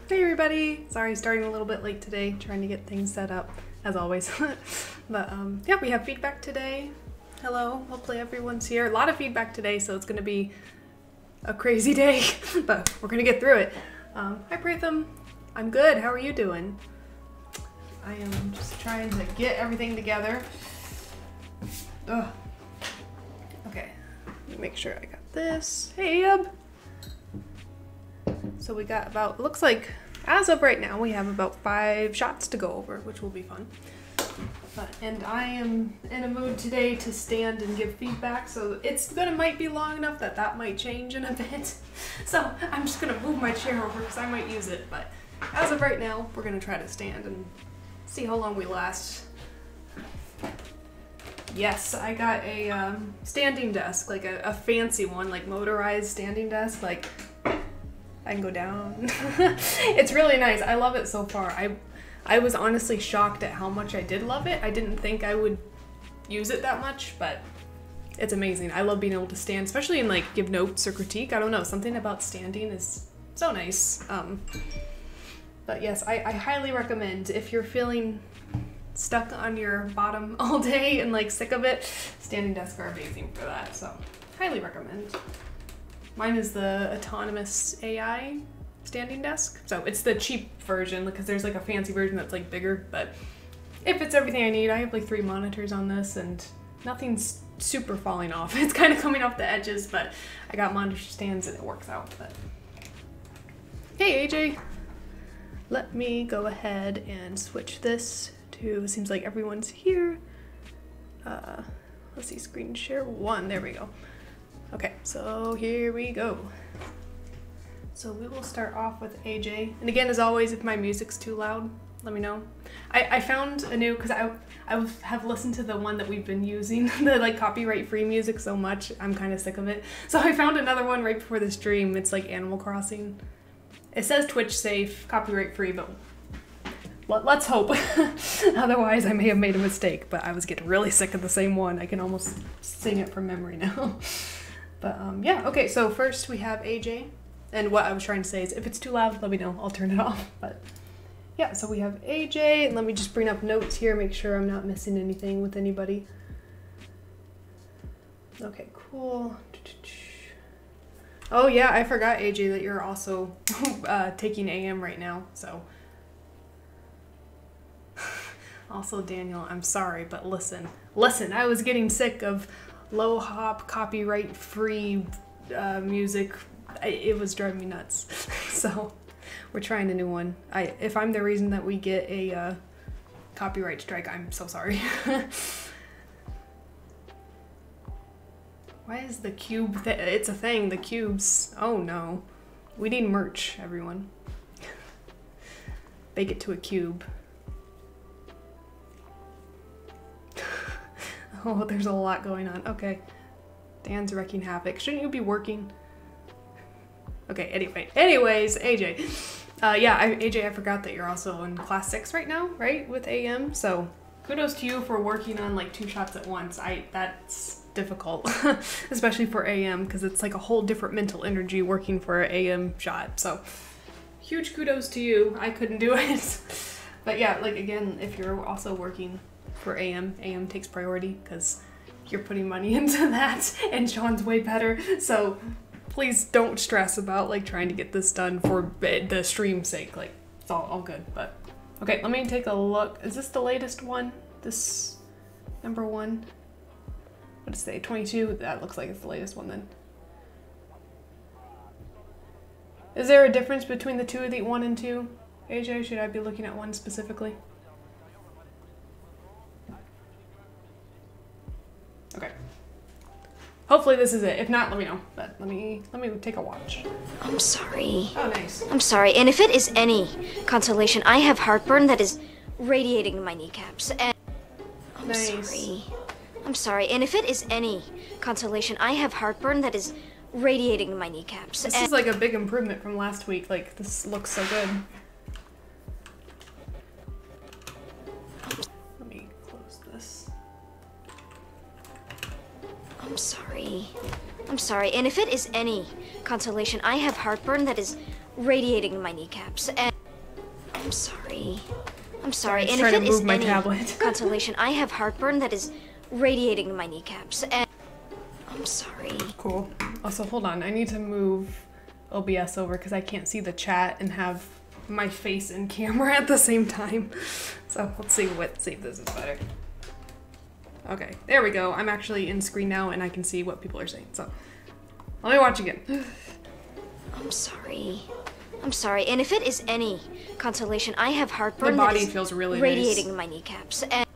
Hey everybody! Sorry, starting a little bit late today, trying to get things set up, as always. But yeah, we have feedback today. Hello, hopefully everyone's here. A lot of feedback today, so it's gonna be a crazy day, but we're gonna get through it. Hi Pratham, I'm good, how are you doing? I am just trying to get everything together. Ugh. Okay, let me make sure I got this. Hey Ab! So we got about, it looks like, as of right now, we have about 5 shots to go over, which will be fun. And I am in a mood today to stand and give feedback, so might be long enough that might change in a bit. So I'm just gonna move my chair over because I might use it, but as of right now, we're gonna try to stand and see how long we last. Yes, I got a standing desk, like a fancy one, like motorized standing desk, like I can go down. It's really nice. I love it so far. I was honestly shocked at how much I did love it. I didn't think I would use it that much, but it's amazing. I love being able to stand, especially in like give notes or critique. I don't know, something about standing is so nice. But yes, I highly recommend if you're feeling stuck on your bottom all day and like sick of it, standing desks are amazing for that. So highly recommend. Mine is the autonomous AI standing desk. So it's the cheap version because there's like a fancy version that's like bigger, but it fits everything I need. I have like 3 monitors on this and nothing's super falling off. It's kind of coming off the edges, but I got monitor stands and it works out. But hey AJ, let me go ahead and switch this to, it seems like everyone's here. Let's see, screen share 1, there we go. Okay, so here we go. So we will start off with AJ. And again, as always, if my music's too loud, let me know. I found a new, because I have listened to the one that we've been using, the like copyright-free music so much, I'm kind of sick of it. So I found another one right before the stream. It's like Animal Crossing. It says Twitch safe, copyright-free, but let's hope. Otherwise, I may have made a mistake, but I was getting really sick of the same one. I can almost sing it from memory now. But yeah, okay, so first we have AJ, and what I was trying to say is if it's too loud, let me know, I'll turn it off. But yeah, so we have AJ, and let me just bring up notes here, make sure I'm not missing anything with anybody. Okay, cool. Oh yeah, I forgot, AJ, that you're also taking AM right now, so. Also, Daniel, I'm sorry, but listen, I was getting sick of low hop, copyright free music. It was driving me nuts. So we're trying a new one. If I'm the reason that we get a copyright strike, I'm so sorry. Why is the cube it's a thing, the cubes. Oh no. We need merch, everyone. Bake it to a cube. Oh, there's a lot going on. Okay. Dan's wrecking havoc. Shouldn't you be working? Okay, anyways, AJ. Yeah, AJ, I forgot that you're also in class 6 right now, right? With AM. So kudos to you for working on like 2 shots at once. That's difficult, especially for AM, because it's like a whole different mental energy working for an AM shot. So huge kudos to you. I couldn't do it. But yeah, like again, if you're also working for AM takes priority because you're putting money into that, and Sean's way better. So please don't stress about like trying to get this done for the stream's sake. Like it's all good. But okay, let me take a look. Is this the latest one? This number 1? What does it say? 22? That looks like it's the latest one then. Is there a difference between the two of the 1 and 2? AJ, should I be looking at 1 specifically? Okay. Hopefully this is it. If not, let me know. But let me take a watch. I'm sorry. Oh, nice. I'm sorry. And if it is any consolation, I have heartburn that is radiating in my kneecaps. And I'm sorry. I'm sorry. And if it is any consolation, I have heartburn that is radiating in my kneecaps. This is like a big improvement from last week. Like this looks so good. Let me close this. I'm sorry. I'm sorry. And if it is any consolation, I have heartburn that is radiating in my kneecaps. And I'm sorry. I'm sorry. And if it is any consolation, I have heartburn that is radiating in my kneecaps. And I'm sorry. Cool. Also, hold on. I need to move OBS over because I can't see the chat and have my face in camera at the same time. So let's see if this is better. Okay, there we go. I'm actually in screen now and I can see what people are saying. So let me watch again. I'm sorry. I'm sorry. And if it is any consolation, I have heartburn the body feels really radiating nice. in my kneecaps. And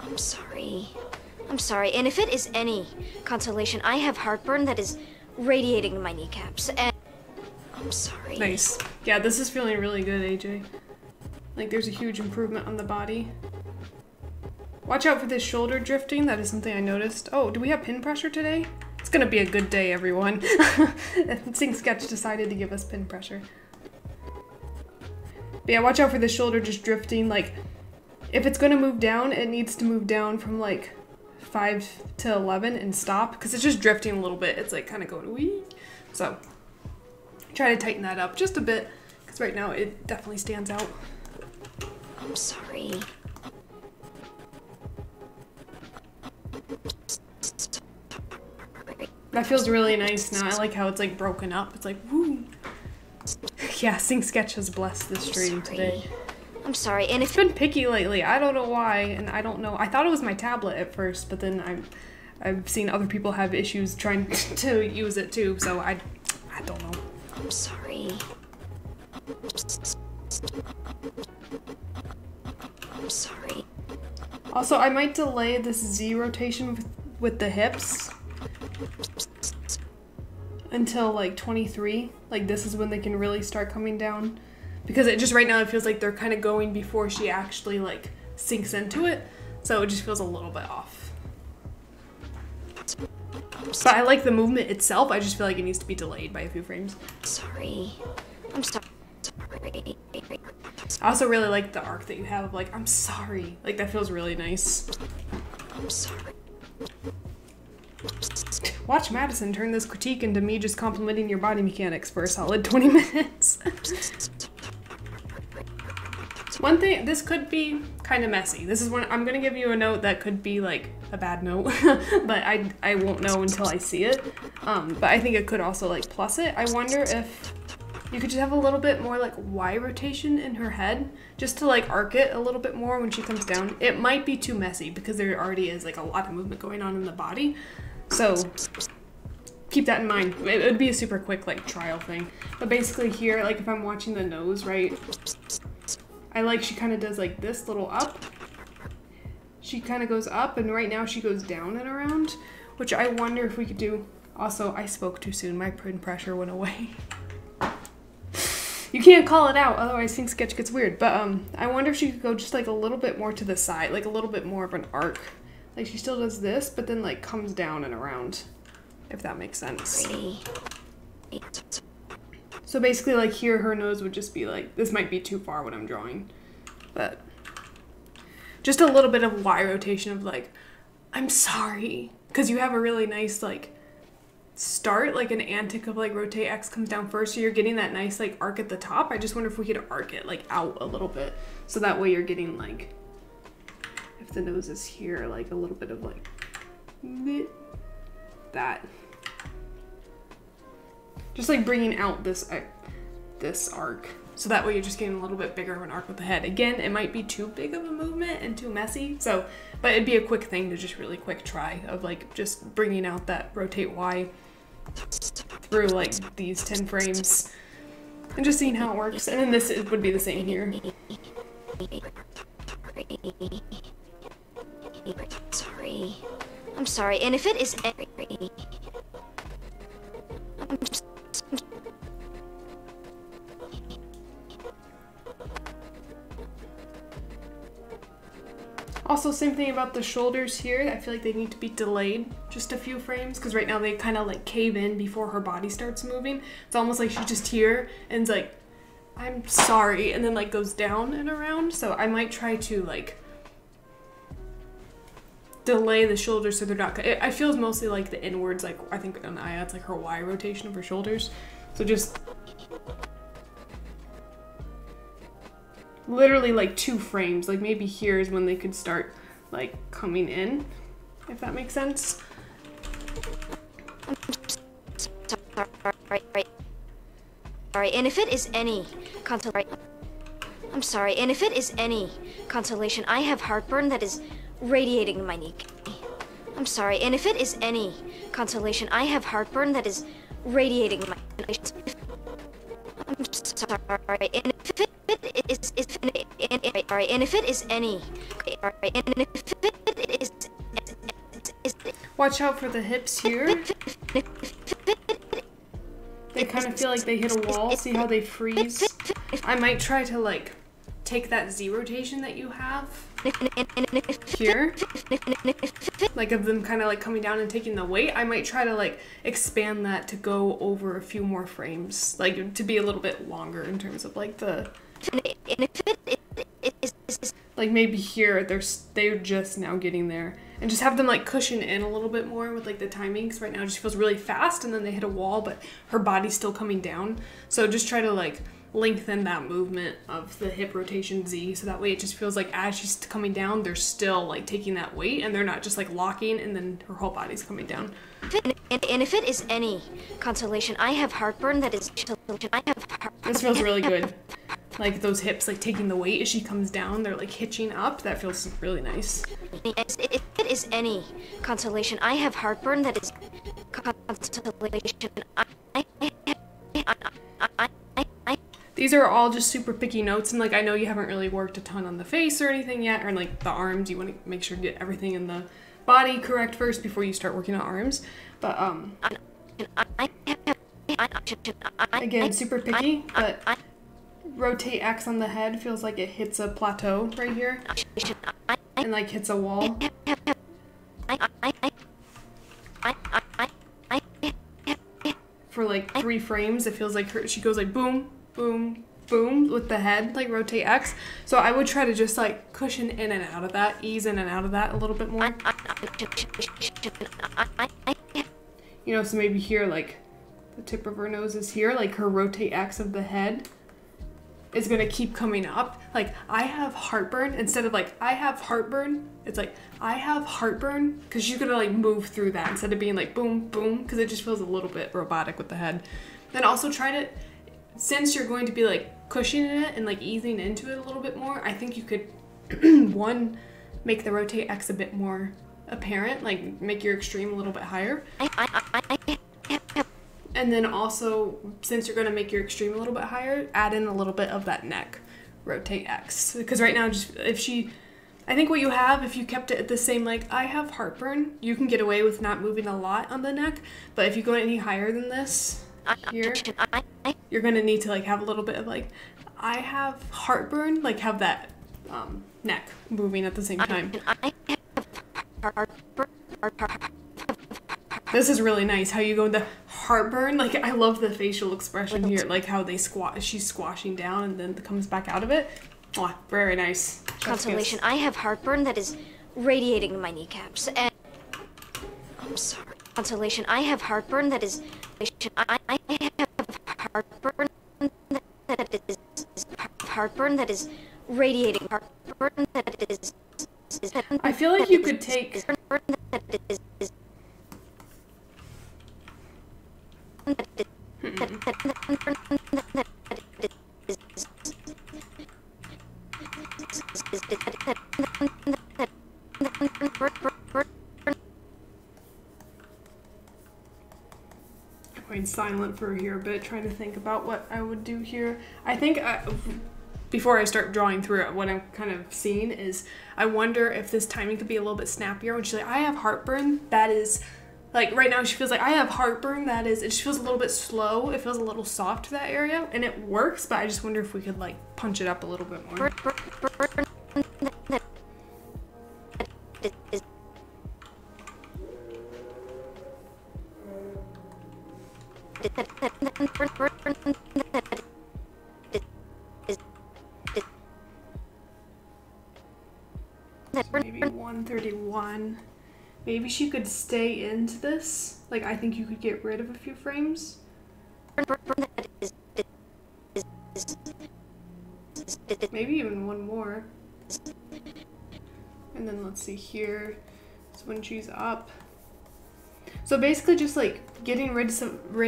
I'm sorry. I'm sorry. And if it is any consolation, I have heartburn that is radiating in my kneecaps. And I'm sorry. Nice. Yeah, this is feeling really good, AJ. Like there's a huge improvement on the body. Watch out for this shoulder drifting. That is something I noticed. Oh, do we have pin pressure today? It's gonna be a good day, everyone. Sing Sketch decided to give us pin pressure. But yeah, watch out for the shoulder just drifting. Like, if it's gonna move down, it needs to move down from like 5 to 11 and stop, because it's just drifting a little bit. It's like kind of going wee. So try to tighten that up just a bit, because right now it definitely stands out. I'm sorry. That feels really nice now. I like how it's like broken up. It's like, woo. Yeah, Sing Sketch has blessed the stream today. I'm sorry. And it's been picky lately. I don't know why, and I don't know. I thought it was my tablet at first, but then I've seen other people have issues trying to use it too, so I don't know. I'm sorry. I'm sorry. Also, I might delay this Z rotation with the hips until like 23. Like this is when they can really start coming down, because it just right now it feels like they're kind of going before she actually like sinks into it, so it just feels a little bit off. But I like the movement itself. I just feel like it needs to be delayed by a few frames. Sorry. I'm sorry. I also really like the arc that you have of like, I'm sorry. Like that feels really nice. I'm sorry. Watch Madison turn this critique into me just complimenting your body mechanics for a solid 20 minutes. One thing, this could be kind of messy. This is when I'm gonna give you a note that could be like a bad note, but I won't know until I see it. But I think it could also like plus it. I wonder if you could just have a little bit more like Y rotation in her head, just to like arc it a little bit more when she comes down. It might be too messy because there already is like a lot of movement going on in the body. So keep that in mind. It would be a super quick like trial thing. But basically here, like if I'm watching the nose, right, I like she kind of does like this little up. She kind of goes up, and right now she goes down and around, which I wonder if we could do. Also, I spoke too soon. My pressure went away. You can't call it out, otherwise Think Sketch gets weird. But I wonder if she could go just like a little bit more to the side, like a little bit more of an arc. Like she still does this, but then like comes down and around, if that makes sense. So basically like here her nose would just be like, this might be too far what I'm drawing, but just a little bit of Y rotation of like, I'm sorry. Because you have a really nice like start, like an antic of like rotate X comes down first, so you're getting that nice like arc at the top. I just wonder if we could arc it like out a little bit, so that way you're getting like, if the nose is here, like a little bit of like that, just like bringing out this arc, so that way you're just getting a little bit bigger of an arc with the head. Again, it might be too big of a movement and too messy, so but it'd be a quick thing to just really quick try of like just bringing out that rotate Y through like these 10 frames and just seeing how it works. And then this would be the same here. Sorry. I'm sorry. And if it is also, same thing about the shoulders here. I feel like they need to be delayed just a few frames, because right now they kind of like cave in before her body starts moving. It's almost like she's just here and it's like, I'm sorry, and then like goes down and around. So I might try to like delay the shoulders so they're not, I feel it's mostly like the inwards, like I think on Aya it's like her Y rotation of her shoulders. So just literally like 2 frames, like maybe here is when they could start like coming in, if that makes sense. Sorry, and if it is any consolation, I'm sorry, and if it is any consolation, I have heartburn that is radiating my knee. I'm sorry, and if it is any consolation, I have heartburn that is radiating my. I'm sorry, and if it is sorry, and if it is any, and if it is. Watch out for the hips here. They kind of feel like they hit a wall. See how they freeze? I might try to like take that Z rotation that you have here, like of them kind of like coming down and taking the weight. I might try to like expand that to go over a few more frames, like to be a little bit longer in terms of like the, like maybe here they're just now getting there, and just have them like cushion in a little bit more with like the timing, because right now it just feels really fast and then they hit a wall but her body's still coming down. So just try to like lengthen that movement of the hip rotation Z, so that way it just feels like as she's coming down they're still like taking that weight and they're not just like locking and then her whole body's coming down. And if it is any consolation, I have heartburn that is. This feels really good. Like those hips like taking the weight as she comes down, they're like hitching up. That feels really nice. If it is any consolation, I have heartburn that is consolation. These are all just super picky notes, and like I know you haven't really worked a ton on the face or anything yet, or like the arms. You want to make sure to get everything in the body correct first before you start working on arms. But again, super picky, but rotate X on the head feels like it hits a plateau right here and like hits a wall. For like 3 frames, it feels like she goes like boom, boom, boom with the head, like rotate X. So I would try to just like cushion in and out of that, ease in and out of that a little bit more. You know, so maybe here, like the tip of her nose is here, like her rotate X of the head is gonna keep coming up. Like, I have heartburn, instead of like, I have heartburn, it's like, I have heartburn, because she's gonna like move through that instead of being like boom, boom, because it just feels a little bit robotic with the head. Then also try to, since you're going to be like cushioning it and like easing into it a little bit more, I think you could, one, make the rotate X a bit more apparent, like make your extreme a little bit higher. And then also, since you're gonna make your extreme a little bit higher, add in a little bit of that neck rotate X. Because right now, just I think what you have, if you kept it at the same, like, I have heartburn, you can get away with not moving a lot on the neck. But if you go any higher than this, here, you're gonna need to like have a little bit of like, I have heartburn, like have that neck moving at the same time. This is really nice how you go into heartburn. Like, I love the facial expression here, like how they she's squashing down and then comes back out of it. Oh, very nice. Consolation, I have heartburn that is radiating in my kneecaps. And I'm sorry. Consolation, I have heartburn that is. I have heartburn that is radiating. Heartburn that is. I feel like you could take. Going silent for here a bit, trying to think about what I would do here. I think before I start drawing through it, what I'm kind of seeing is I wonder if this timing could be a little bit snappier. When she's like, I have heartburn, that is, like right now she feels like I have heartburn, that is, it just feels a little bit slow. It feels a little soft to that area, and it works, but I just wonder if we could like punch it up a little bit more. Maybe 131. Maybe she could stay into this. Like, I think you could get rid of a few frames. Maybe even one more. And then let's see here. So when she's up. So basically just like getting rid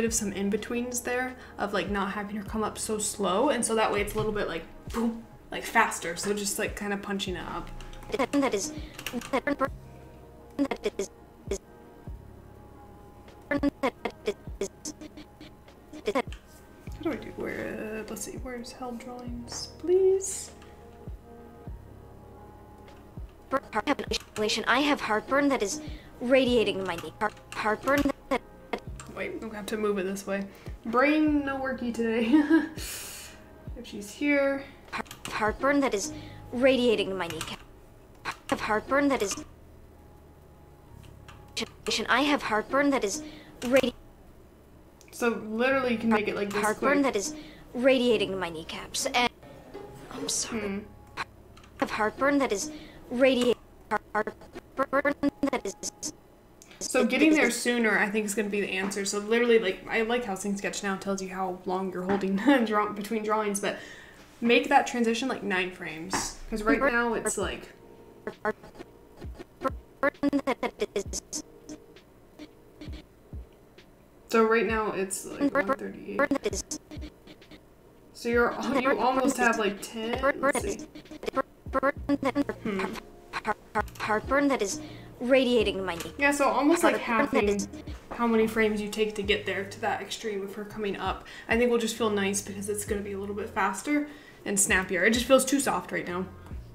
of some in-betweens there, of like not having her come up so slow, and so that way it's a little bit like boom, like faster. So just like kind of punching it up. That is how do I do? Where? Let's see. Where's held drawings, please? I have heartburn that is radiating in my knee. Heartburn that. Wait, I'm gonna have to move it this way. Brain no worky today. If she's here. Heartburn that is radiating in my kneecap. I have heartburn that is. I have heartburn that is radiating. So literally, you can make it like this. Heartburn that is radiating in my kneecaps. And I'm sorry. I have heartburn that is radiating. Heartburn that is. So getting there sooner, I think, is going to be the answer. So literally, like, I like how Sing Sketch now tells you how long you're holding between drawings, but make that transition like 9 frames. Because right now it's like. So right now it's like 138. So you almost have like 10. Let's see. Heartburn that is radiating in my knee. Yeah, so almost like halving how many frames you take to get there to that extreme of her coming up. I think will just feel nice because it's going to be a little bit faster and snappier. It just feels too soft right now.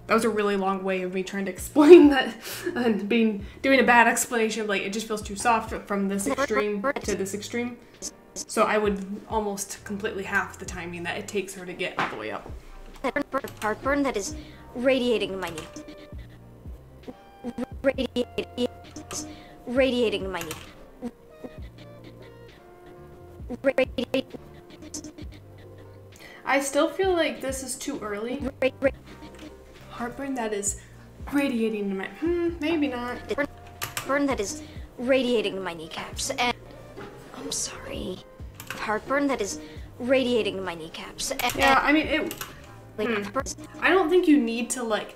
That was a really long way of me trying to explain that and doing a bad explanation of like it just feels too soft from this extreme to this extreme. So I would almost completely half the timing that it takes her to get all the way up. Heartburn that is radiating in my knee. Radiating in my knee. I still feel like this is too early. Heartburn that is radiating in my... maybe not. Heartburn that is radiating in my kneecaps. And I'm sorry. Heartburn that is radiating in my kneecaps. And yeah, I mean, I don't think you need to like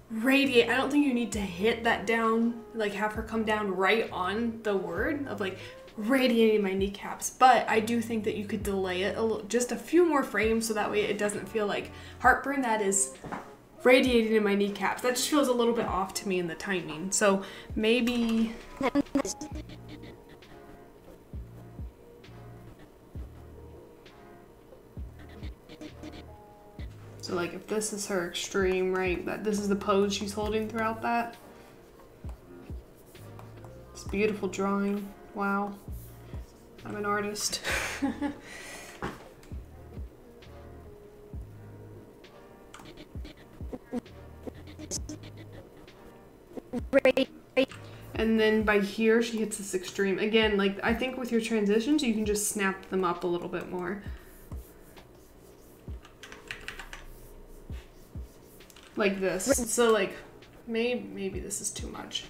radiate. I don't think you need to hit that down, like have her come down right on the word of like radiating my kneecaps. But I do think that you could delay it just a few more frames so that way it doesn't feel like heartburn that is radiating in my kneecaps. That just feels a little bit off to me in the timing. So maybe... So like if this is her extreme, right, that this is the pose she's holding throughout that. It's a beautiful drawing. Wow. I'm an artist. And then by here she hits this extreme. Again, like I think with your transitions you can just snap them up a little bit more. Like this. So like maybe this is too much.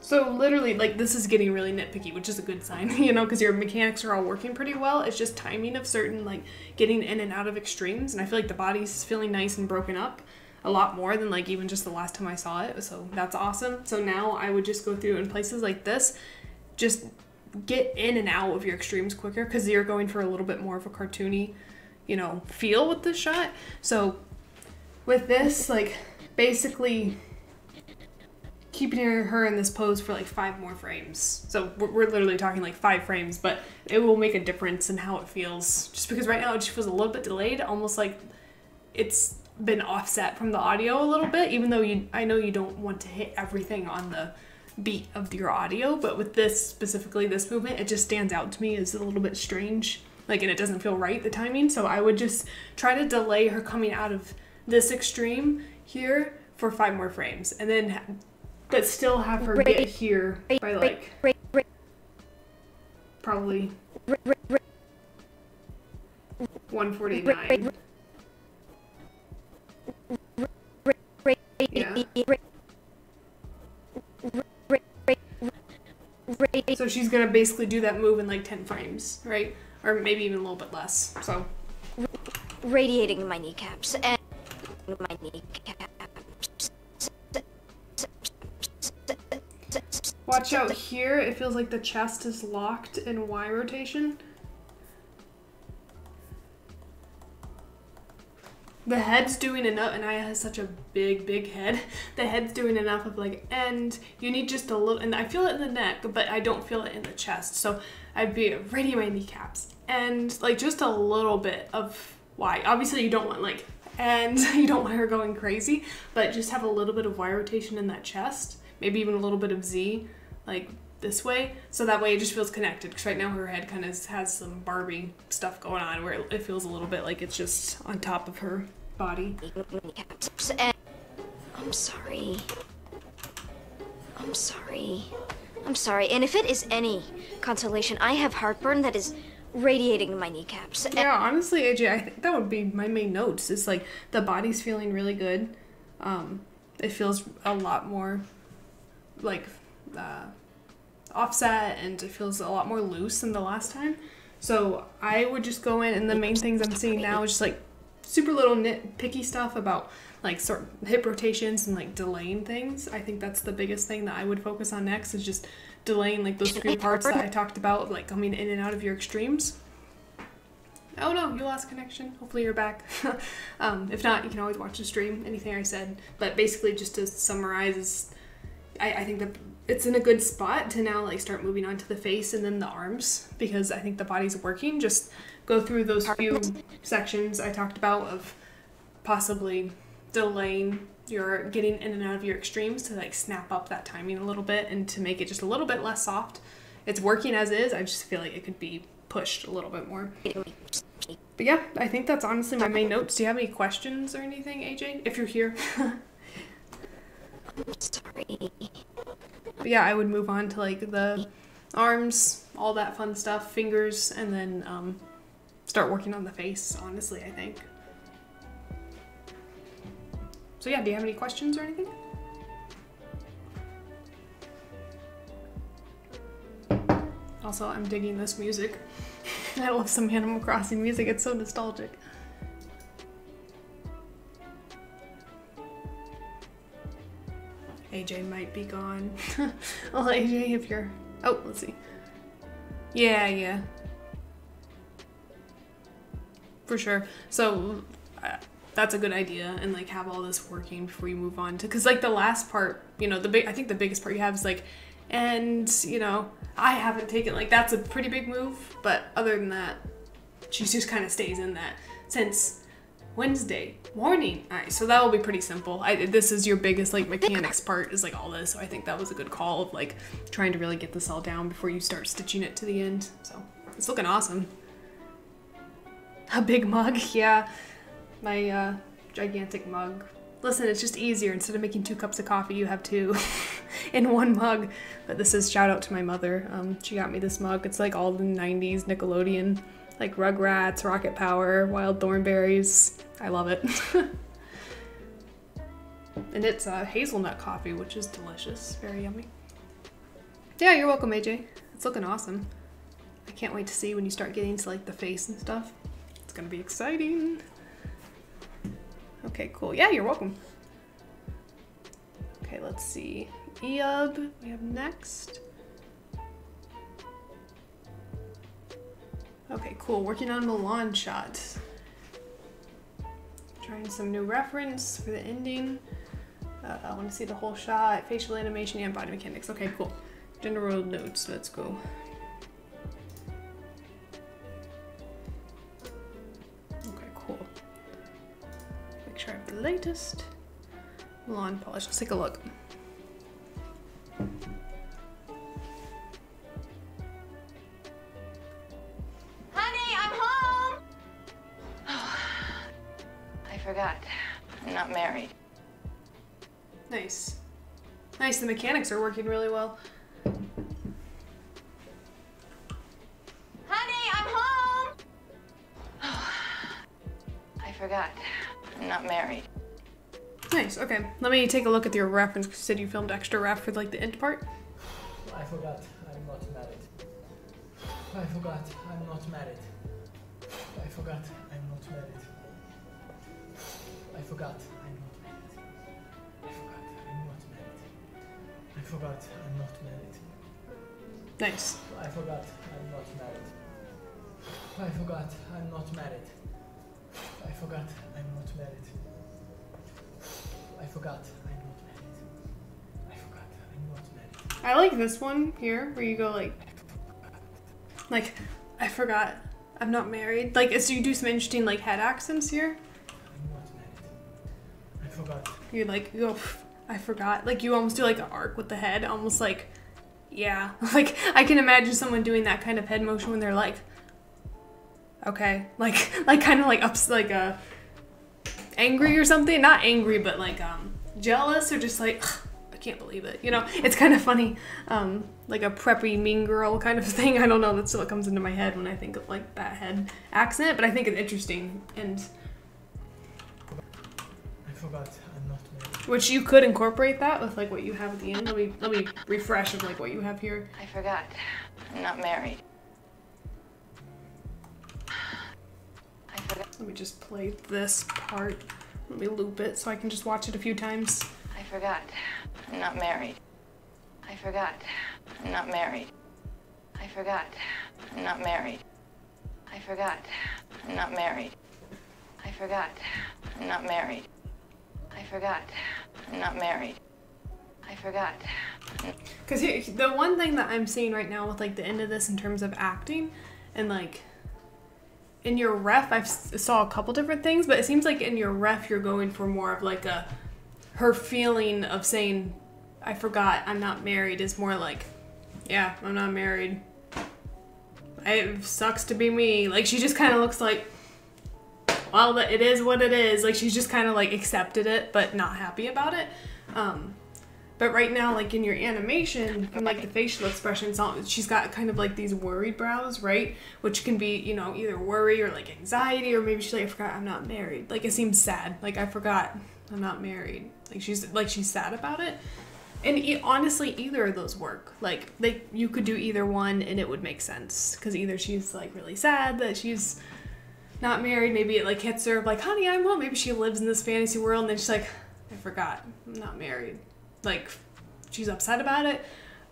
So literally, like this is getting really nitpicky, which is a good sign, you know, because your mechanics are all working pretty well. It's just timing of certain, like getting in and out of extremes. And I feel like the body's feeling nice and broken up a lot more than like even just the last time I saw it. So that's awesome. So now I would just go through in places like this, just get in and out of your extremes quicker because you're going for a little bit more of a cartoony, you know, feel with this shot. So with this, like basically keeping her in this pose for like 5 more frames. So we're literally talking like 5 frames, but it will make a difference in how it feels. Just because right now it just feels a little bit delayed, almost like it's been offset from the audio a little bit, even though I know you don't want to hit everything on the beat of your audio, but with this specifically, this movement, it just stands out to me as a little bit strange, like, and it doesn't feel right, the timing. So I would just try to delay her coming out of this extreme here for 5 more frames, and then but still have her get here by like probably 149. Yeah. So she's gonna basically do that move in like 10 frames, right? Or maybe even a little bit less. So radiating my kneecaps and my kneecaps. Watch out here. It feels like the chest is locked in Y rotation. The head's doing enough, and Aya has such a big head. The head's doing enough of like, and you need just a little, and I feel it in the neck, but I don't feel it in the chest. So I'd be radiating my kneecaps and like just a little bit of Y. Obviously you don't want like, and you don't want her going crazy, but just have a little bit of Y rotation in that chest. Maybe even a little bit of Z, like this way, so that way it just feels connected, because right now her head kind of has some Barbie stuff going on where it feels a little bit like it's just on top of her body. I'm sorry. I'm sorry. I'm sorry. And if it is any consolation, I have heartburn that is radiating in my kneecaps. Yeah, honestly, AJ, I think that would be my main notes. It's like the body's feeling really good. It feels a lot more like offset, and it feels a lot more loose than the last time. So I would just go in, and the main things I'm seeing now is just like super little nitpicky stuff about like sort of hip rotations and like delaying things. I think that's the biggest thing that I would focus on next, is just delaying like those 3 parts that I talked about, like coming in and out of your extremes. Oh no, you lost connection. Hopefully you're back. If not, you can always watch the stream, anything I said. But basically, just to summarize, is I think that it's in a good spot to now like start moving on to the face and then the arms, because I think the body's working. Just go through those few sections I talked about of possibly delaying your getting in and out of your extremes to like snap up that timing a little bit and to make it just a little bit less soft. It's working as is. I just feel like it could be pushed a little bit more. But yeah, I think that's honestly my main notes. Do you have any questions or anything, AJ, if you're here? Sorry. But yeah, I would move on to like the arms, all that fun stuff, fingers, and then start working on the face, honestly, I think. So yeah, do you have any questions or anything? Also, I'm digging this music. I love some Animal Crossing music, it's so nostalgic. AJ might be gone. Well, AJ, if you're... Oh, let's see. Yeah. For sure. So, that's a good idea, and like have all this working before you move on to... Because like the last part, you know, I think the biggest part you have is like, and, you know, I haven't taken... Like, that's a pretty big move, but other than that, she just kind of stays in that since Wednesday morning. Alright, so that will be pretty simple. This is your biggest like mechanics part is like all this, so I think that was a good call of like trying to really get this all down before you start stitching it to the end. So it's looking awesome. A big mug, yeah. My gigantic mug. Listen, it's just easier. Instead of making 2 cups of coffee, you have 2 in one mug. But this is shout out to my mother. She got me this mug. It's like all the 90s Nickelodeon, like Rugrats, Rocket Power, Wild Thornberries. I love it. And it's hazelnut coffee, which is delicious. Very yummy. Yeah, you're welcome, AJ. It's looking awesome. I can't wait to see when you start getting to like the face and stuff. It's gonna be exciting. Okay, cool. Yeah, you're welcome. Okay, let's see. Eub, we have next. Okay, cool. Working on Milan shot. Trying some new reference for the ending. I want to see the whole shot, facial animation, and body mechanics. Okay, cool. General notes. Let's go. Okay, cool. Make sure I have the latest. Milan polish. Let's take a look. Forgot. I'm not married. Nice. Nice, the mechanics are working really well. Honey, I'm home! Oh, I forgot. I'm not married. Nice, okay. Let me take a look at your reference. You said you filmed extra ref for like the end part. I forgot. I'm not married. I forgot. I'm not married. I forgot. I'm not married. I forgot. I'm not married. I forgot. I'm not married. I forgot. I'm not married. Nice. I forgot. I'm not married. I forgot. I'm not married. I forgot. I'm not married. I forgot. I'm not married. I forgot. I'm not married. I like this one here where you go like I forgot I'm not married. Like, so you do some interesting like head accents here. I forgot. You like, you go, I forgot. Like, you almost do like an arc with the head, almost like, yeah. Like, I can imagine someone doing that kind of head motion when they're like, okay. Like kind of like ups, like, angry or something. Not angry, but like, jealous or just like, I can't believe it. You know, it's kind of funny. Like a preppy mean girl kind of thing. I don't know, that's what comes into my head when I think of like that head accent, but I think it's interesting and... I forgot. I'm not married. Which you could incorporate that with like what you have at the end. Let me refresh of like what you have here. I forgot. I'm not married. I forgot. Let me just play this part. Let me loop it so I can just watch it a few times. I forgot. I'm not married. I forgot. I'm not married. I forgot. I'm not married. I forgot. I'm not married. I forgot. I'm not married. I forgot. I'm not married. I forgot. Because the one thing that I'm seeing right now with like the end of this in terms of acting and like in your ref, I saw a couple different things, but it seems like in your ref you're going for more of like her feeling of saying, I forgot I'm not married is more like, yeah, I'm not married. It sucks to be me. Like she just kind of looks like, well, it is what it is. Like she's just kind of like accepted it, but not happy about it. But right now, like in your animation, from like the facial expressions, she's got kind of like these worried brows, right? Which can be, you know, either worry or like anxiety, or maybe she's like, I forgot I'm not married. Like it seems sad. Like I forgot I'm not married. Like she's sad about it. And honestly, either of those work. Like, you could do either one and it would make sense. Because either she's like really sad that she's not married. Maybe it like hits her like, honey, I'm home. Maybe she lives in this fantasy world and then she's like, I forgot, I'm not married. Like, she's upset about it.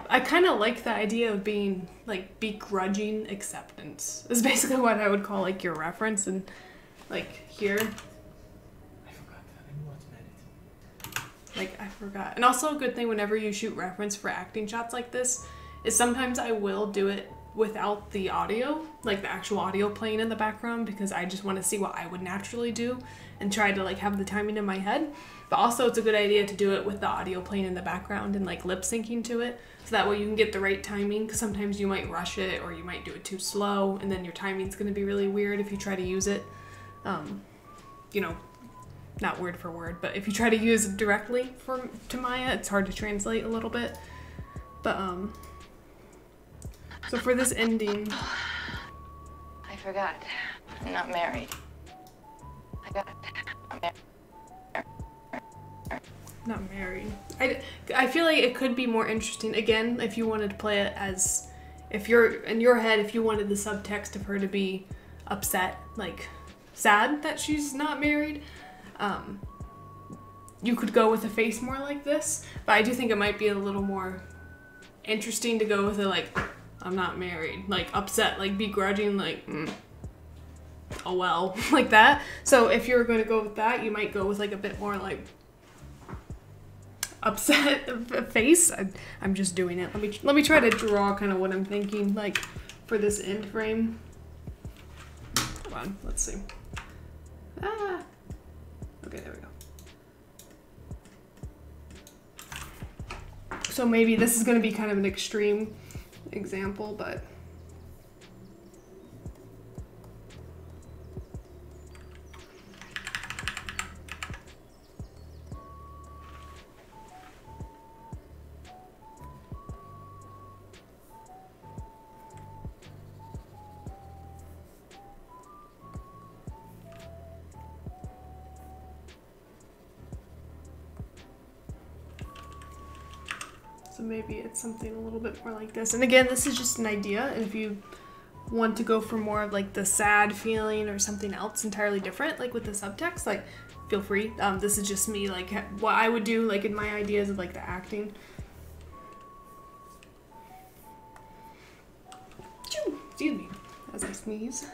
I kind of like the idea of being like begrudging acceptance. Is basically what I would call like your reference. And like here, like, I forgot. And also a good thing whenever you shoot reference for acting shots like this is sometimes I will do it without the audio, like the actual audio playing in the background, because I just want to see what I would naturally do and try to like have the timing in my head. But also it's a good idea to do it with the audio playing in the background and like lip syncing to it. So that way you can get the right timing, because sometimes you might rush it or you might do it too slow and then your timing's going to be really weird if you try to use it. You know, not word for word, but if you try to use it directly to Maya, it's hard to translate a little bit. But so for this ending, I forgot. I'm not married. I got not married. I feel like it could be more interesting again if you wanted to play it as, if you're in your head, if you wanted the subtext of her to be upset, like sad that she's not married. You could go with a face more like this, but I do think it might be a little more interesting to go with it like, I'm not married, like upset, like begrudging, like, oh well, like that. So if you're going to go with that, you might go with like a bit more like upset face. I'm just doing it. Let me try to draw kind of what I'm thinking like for this end frame. Hold on, let's see. Okay, there we go. So maybe this is going to be kind of an extreme example, but so maybe it's something a little bit more like this. And again, this is just an idea. And if you want to go for more of like the sad feeling or something else entirely different, like with the subtext, like feel free. This is just me, like what I would do, like in my ideas of like the acting. Excuse me, as I sneeze.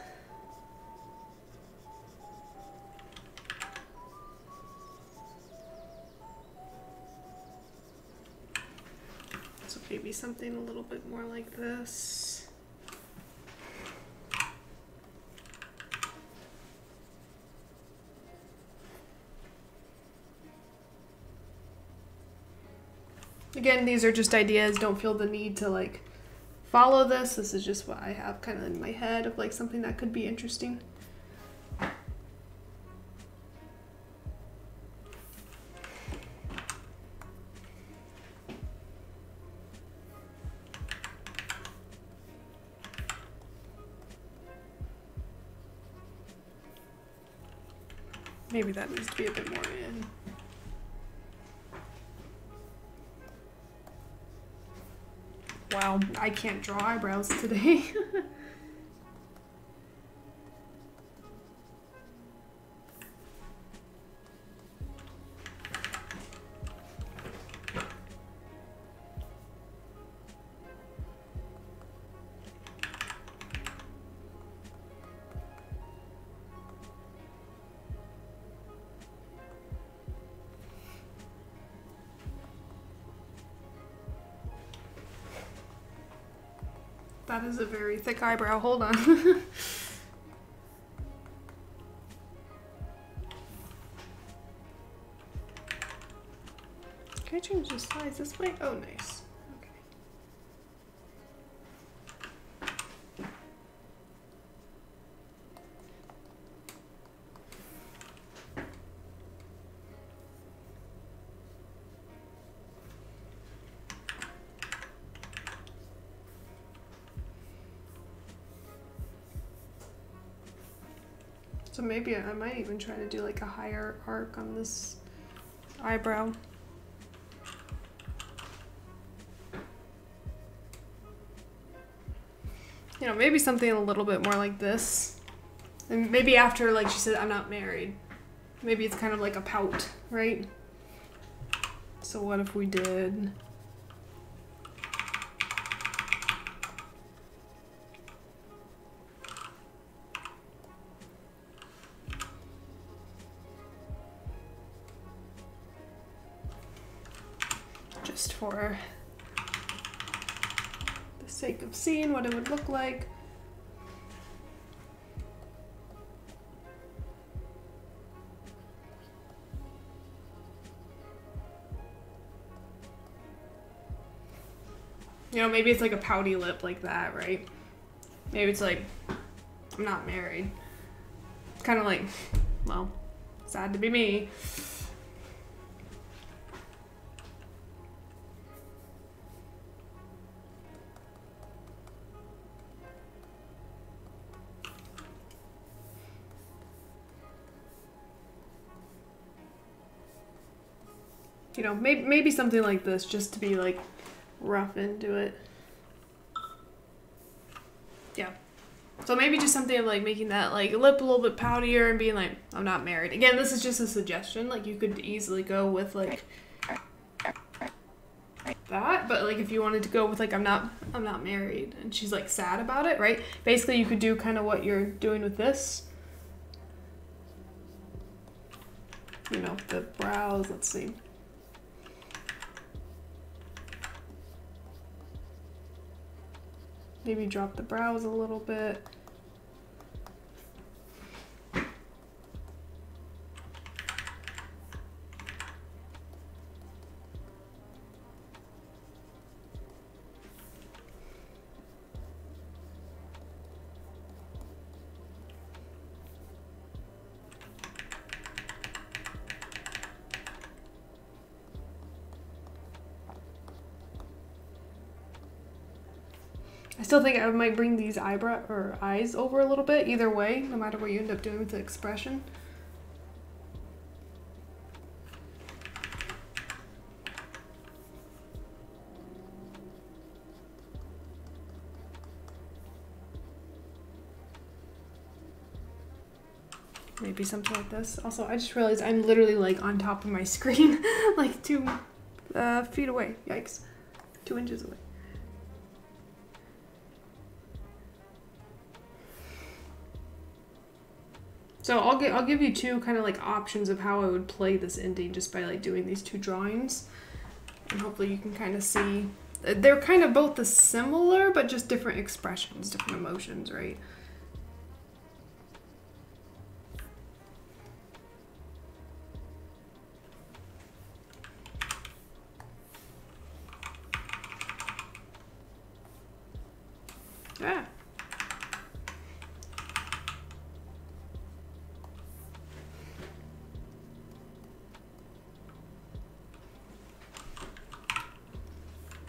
Maybe something a little bit more like this. Again, these are just ideas. Don't feel the need to like follow this. This is just what I have kind of in my head of like something that could be interesting. Maybe that needs to be a bit more in. Wow, I can't draw eyebrows today. That is a very thick eyebrow. Hold on. Can I change the size this way? Oh, nice. Okay. So maybe I might even try to do like a higher arc on this eyebrow. You know, maybe something a little bit more like this. And maybe after, like she said, I'm not married. Maybe it's kind of like a pout, right? So what if we did... just for the sake of seeing what it would look like. You know, maybe it's like a pouty lip like that, right? Maybe it's like, I'm not married. It's kind of like, well, sad to be me. You know, maybe something like this, just to be like rough into it. Yeah. So maybe just something like making that like lip a little bit poutier and being like, I'm not married. Again, this is just a suggestion. Like you could easily go with like that, but like if you wanted to go with like I'm not married and she's like sad about it, right? Basically you could do kind of what you're doing with this. You know, the brows, let's see. Maybe drop the brows a little bit. I still think I might bring these eyebrow or eyes over a little bit, either way, no matter what you end up doing with the expression. Maybe something like this. Also, I just realized I'm literally like on top of my screen, like 2 feet away. Yikes. 2 inches away. So I'll give you 2 kind of like options of how I would play this ending just by like doing these 2 drawings. And hopefully you can kind of see. They're kind of both similar, but just different expressions, different emotions, right? Yeah.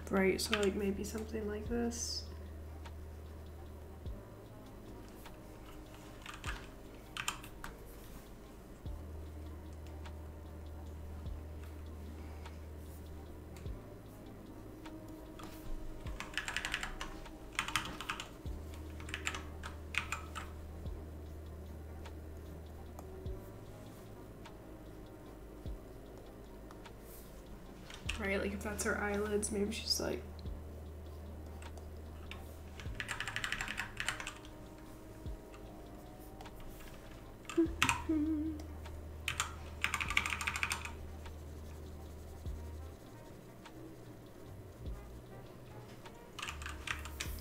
Right, so like maybe something like this. Right, like if that's her eyelids, maybe she's like...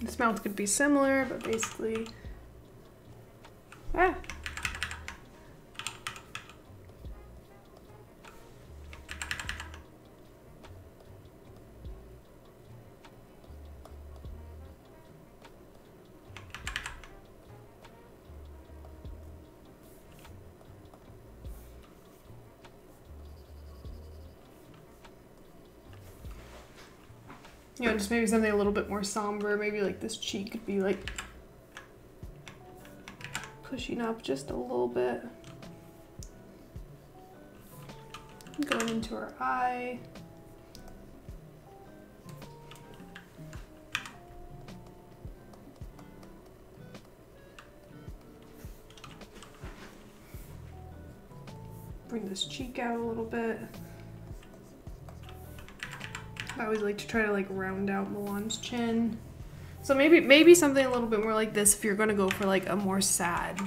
This mouth could be similar, but basically... Ah! You know, just maybe something a little bit more somber. Maybe like this cheek could be like pushing up just a little bit. Going into her eye. Bring this cheek out a little bit. I always like to try to like round out Milan's chin. So maybe something a little bit more like this if you're gonna go for like a more sad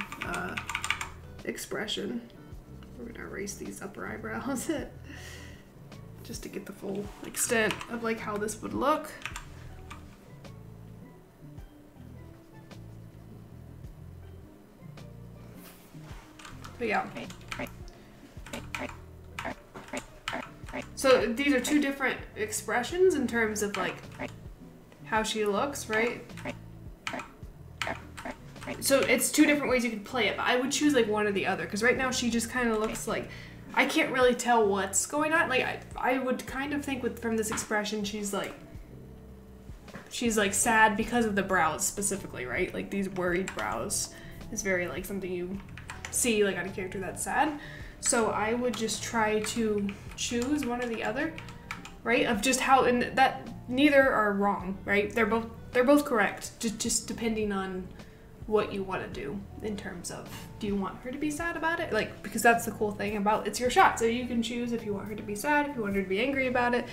expression. We're gonna erase these upper eyebrows just to get the full extent of like how this would look. But yeah. So these are two different expressions in terms of like how she looks, right? So it's two different ways you could play it, but I would choose like one or the other because right now she just kind of looks like, I can't really tell what's going on. Like I would kind of think from this expression she's like sad because of the brows specifically, right? Like these worried brows is very like something you see like on a character that's sad. So I would just try to choose one or the other, right? Of just how, and that neither are wrong, right? They're both correct, just depending on what you want to do in terms of, do you want her to be sad about it? Like, because that's the cool thing about, it's your shot. So you can choose if you want her to be sad, if you want her to be angry about it,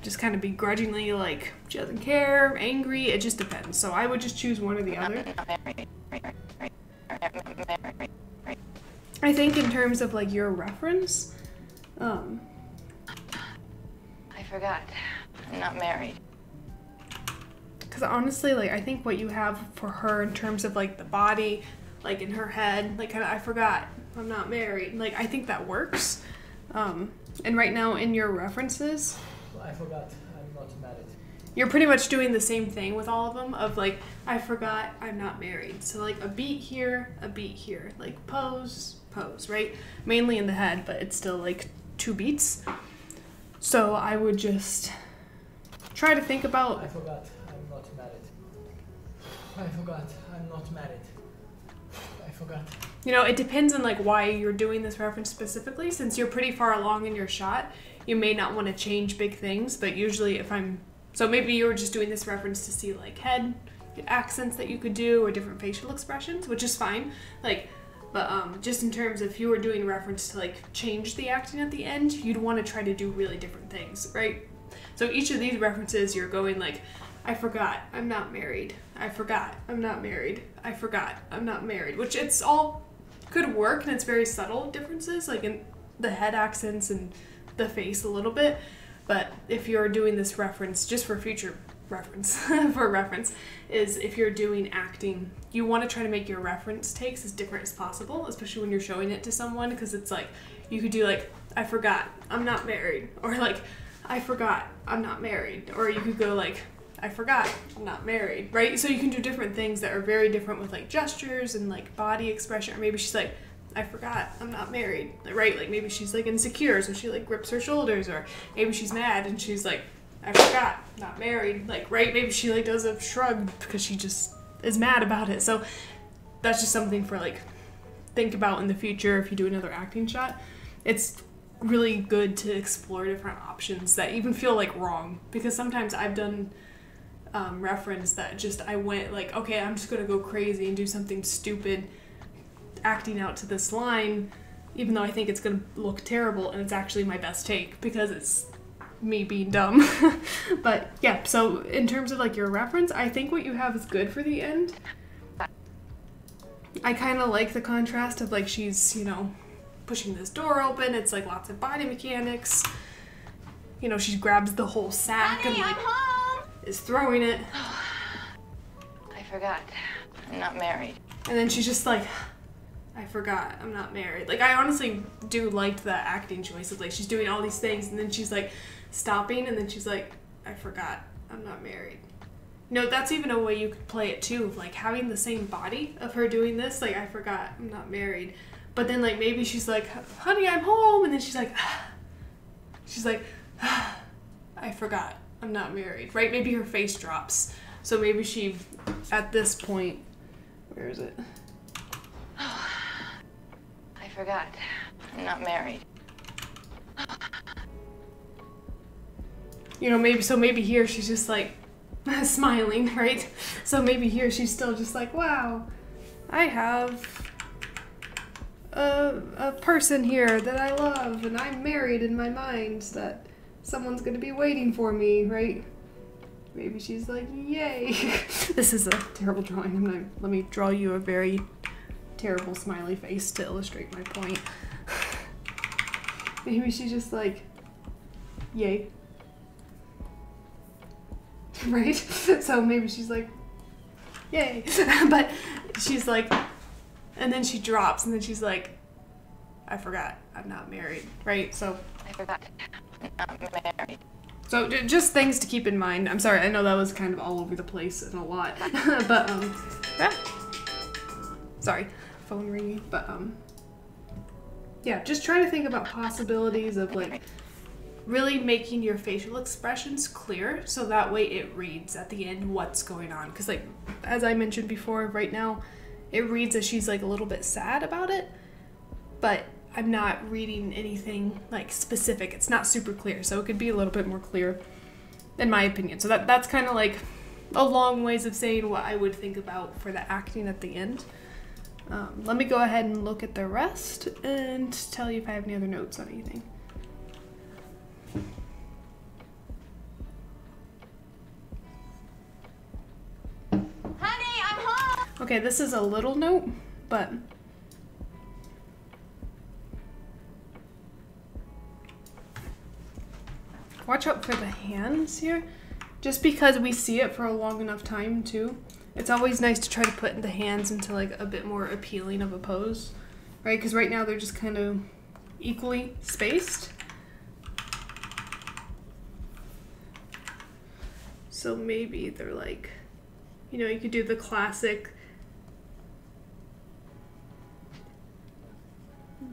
just kind of begrudgingly like, she doesn't care, angry, it just depends. So I would just choose one or the other. I think in terms of like your reference, I forgot. I'm not married. Because honestly, like I think what you have for her in terms of like the body, like in her head, like kind of, I forgot, I'm not married. Like I think that works. And right now in your references, I forgot, I'm not married. You're pretty much doing the same thing with all of them of like, I forgot, I'm not married. So like a beat here, like pose, right? Mainly in the head, but it's still like 2 beats. So I would just try to think about... I forgot, I'm not married. I forgot, I'm not married. I forgot. You know, it depends on like why you're doing this reference specifically. Since you're pretty far along in your shot, you may not want to change big things, but usually if I'm... So maybe you were just doing this reference to see like head accents that you could do or different facial expressions, which is fine. Like, but just in terms of if you were doing a reference to like change the acting at the end, you'd want to try to do really different things, right? So each of these references, you're going like, I forgot, I'm not married. I forgot, I'm not married. I forgot, I'm not married. Which it's all could work, and it's very subtle differences, like in the head accents and the face a little bit. But if you're doing this reference, just for future reference, is if you're doing acting, you want to try to make your reference takes as different as possible, especially when you're showing it to someone, because it's like, you could do like, I forgot, I'm not married, or like, I forgot, I'm not married, or you could go like, I forgot, I'm not married, right? So you can do different things that are very different with like gestures and like body expression, or maybe she's like, I forgot, I'm not married, right? Like maybe she's like insecure, so she like grips her shoulders, or maybe she's mad and she's like, I forgot, not married, like, right? Maybe she like does a shrug because she just is mad about it. So that's just something for like, think about in the future if you do another acting shot. It's really good to explore different options that even feel like wrong, because sometimes I've done reference that just, I went like, okay, I'm just gonna go crazy and do something stupid acting out to this line, even though I think it's gonna look terrible, and it's actually my best take because it's me being dumb. But yeah, so in terms of like your reference, I think what you have is good for the end. I kind of like the contrast of like she's, you know, pushing this door open, it's like lots of body mechanics, you know, she grabs the whole sack and like is throwing it. I forgot, I'm not married. And then she's just like, I forgot, I'm not married. Like, I honestly do like the acting choice of like, she's doing all these things and then she's like stopping and then she's like, I forgot, I'm not married. You know, that's even a way you could play it too, of like having the same body of her doing this, like, I forgot, I'm not married. But then like maybe she's like, honey, I'm home, and then she's like, I forgot, I'm not married, right? Maybe her face drops. So maybe she, at this point, where is it? I forgot, I'm not married. You know, maybe here she's just like smiling, right? So maybe here she's still just like, wow, I have a person here that I love, and I'm married in my mind, that someone's gonna be waiting for me, right? Maybe she's like, yay. This is a terrible drawing. Let me draw you a very terrible smiley face to illustrate my point. Maybe she's just like, yay. Right? So maybe she's like, yay. But she's like, and then she drops, and then she's like, I forgot, I'm not married, right? So I forgot, I'm not married. So just things to keep in mind. I'm sorry, I know that was kind of all over the place and a lot, but sorry, phone ringing. But yeah, just try to think about possibilities of like really making your facial expressions clear, so that way it reads at the end what's going on. Because like as I mentioned before, right now it reads as she's like a little bit sad about it, but I'm not reading anything like specific. It's not super clear, so it could be a little bit more clear in my opinion. So that's kind of like a long ways of saying what I would think about for the acting at the end. Let me go ahead and look at the rest and tell you if I have any other notes on anything. Honey, I'm home! Okay, this is a little note, but watch out for the hands here, just because we see it for a long enough time too. It's always nice to try to put the hands into like a bit more appealing of a pose, right? Because right now they're just kind of equally spaced. So maybe they're like, you know, you could do the classic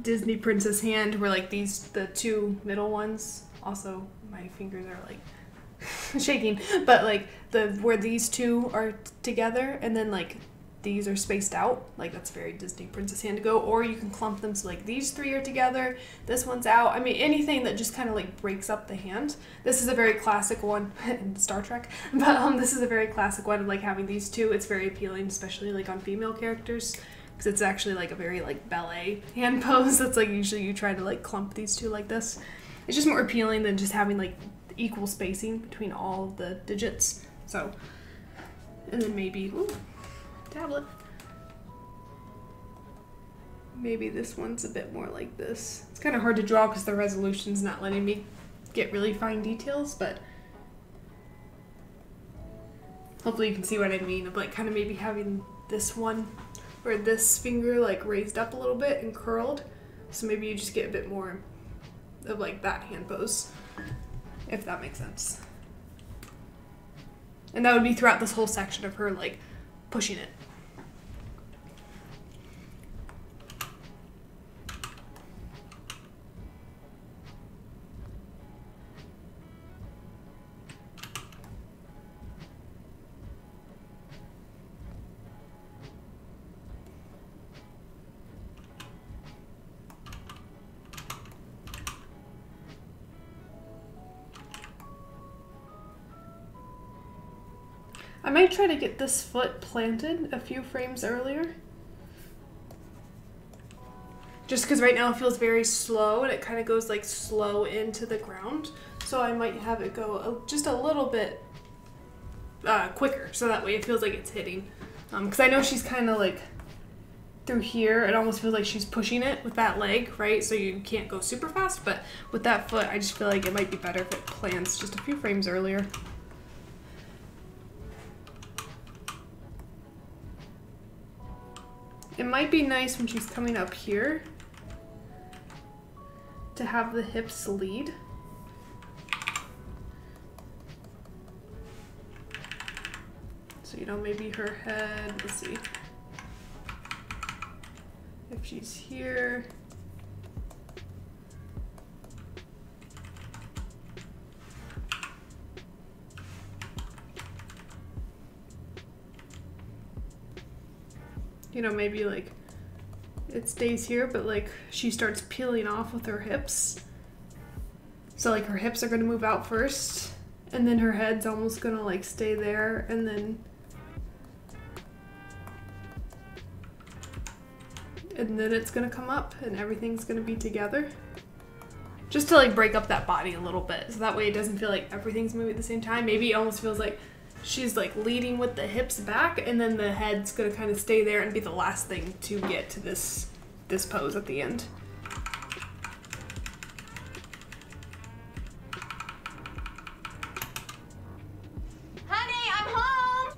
Disney princess hand where like the two middle ones, also my fingers are like shaking, but like where these two are together and then like these are spaced out, like that's very Disney princess hand to go. Or you can clump them so like these three are together, this one's out. I mean, anything that just kind of like breaks up the hand. This is a very classic one in Star Trek, but this is a very classic one of like having these two. It's very appealing, especially like on female characters, because it's actually like a very like ballet hand pose. That's like usually you try to like clump these two like this. It's just more appealing than just having like equal spacing between all the digits. So, and then maybe, ooh, tablet. Maybe this one's a bit more like this. It's kind of hard to draw because the resolution's not letting me get really fine details, but hopefully you can see what I mean of like kind of maybe having this one or this finger like raised up a little bit and curled. So maybe you just get a bit more of like that hand pose, if that makes sense. And that would be throughout this whole section of her like pushing it. I might try to get this foot planted a few frames earlier. Just because right now it feels very slow and it kind of goes like slow into the ground. So I might have it go just a little bit quicker, so that way it feels like it's hitting. Because I know she's kind of like through here, it almost feels like she's pushing it with that leg, right? So you can't go super fast, but with that foot, I just feel like it might be better if it plants just a few frames earlier. It might be nice when she's coming up here to have the hips lead. So, you know, maybe her head, let's see. If she's here. You know, maybe like it stays here, but like she starts peeling off with her hips. So like her hips are gonna move out first, and then her head's almost gonna like stay there, and then and then it's gonna come up and everything's gonna be together. Just to like break up that body a little bit, so that way it doesn't feel like everything's moving at the same time. Maybe it almost feels like she's like leading with the hips back, and then the head's gonna kind of stay there and be the last thing to get to this pose at the end. Honey, I'm home!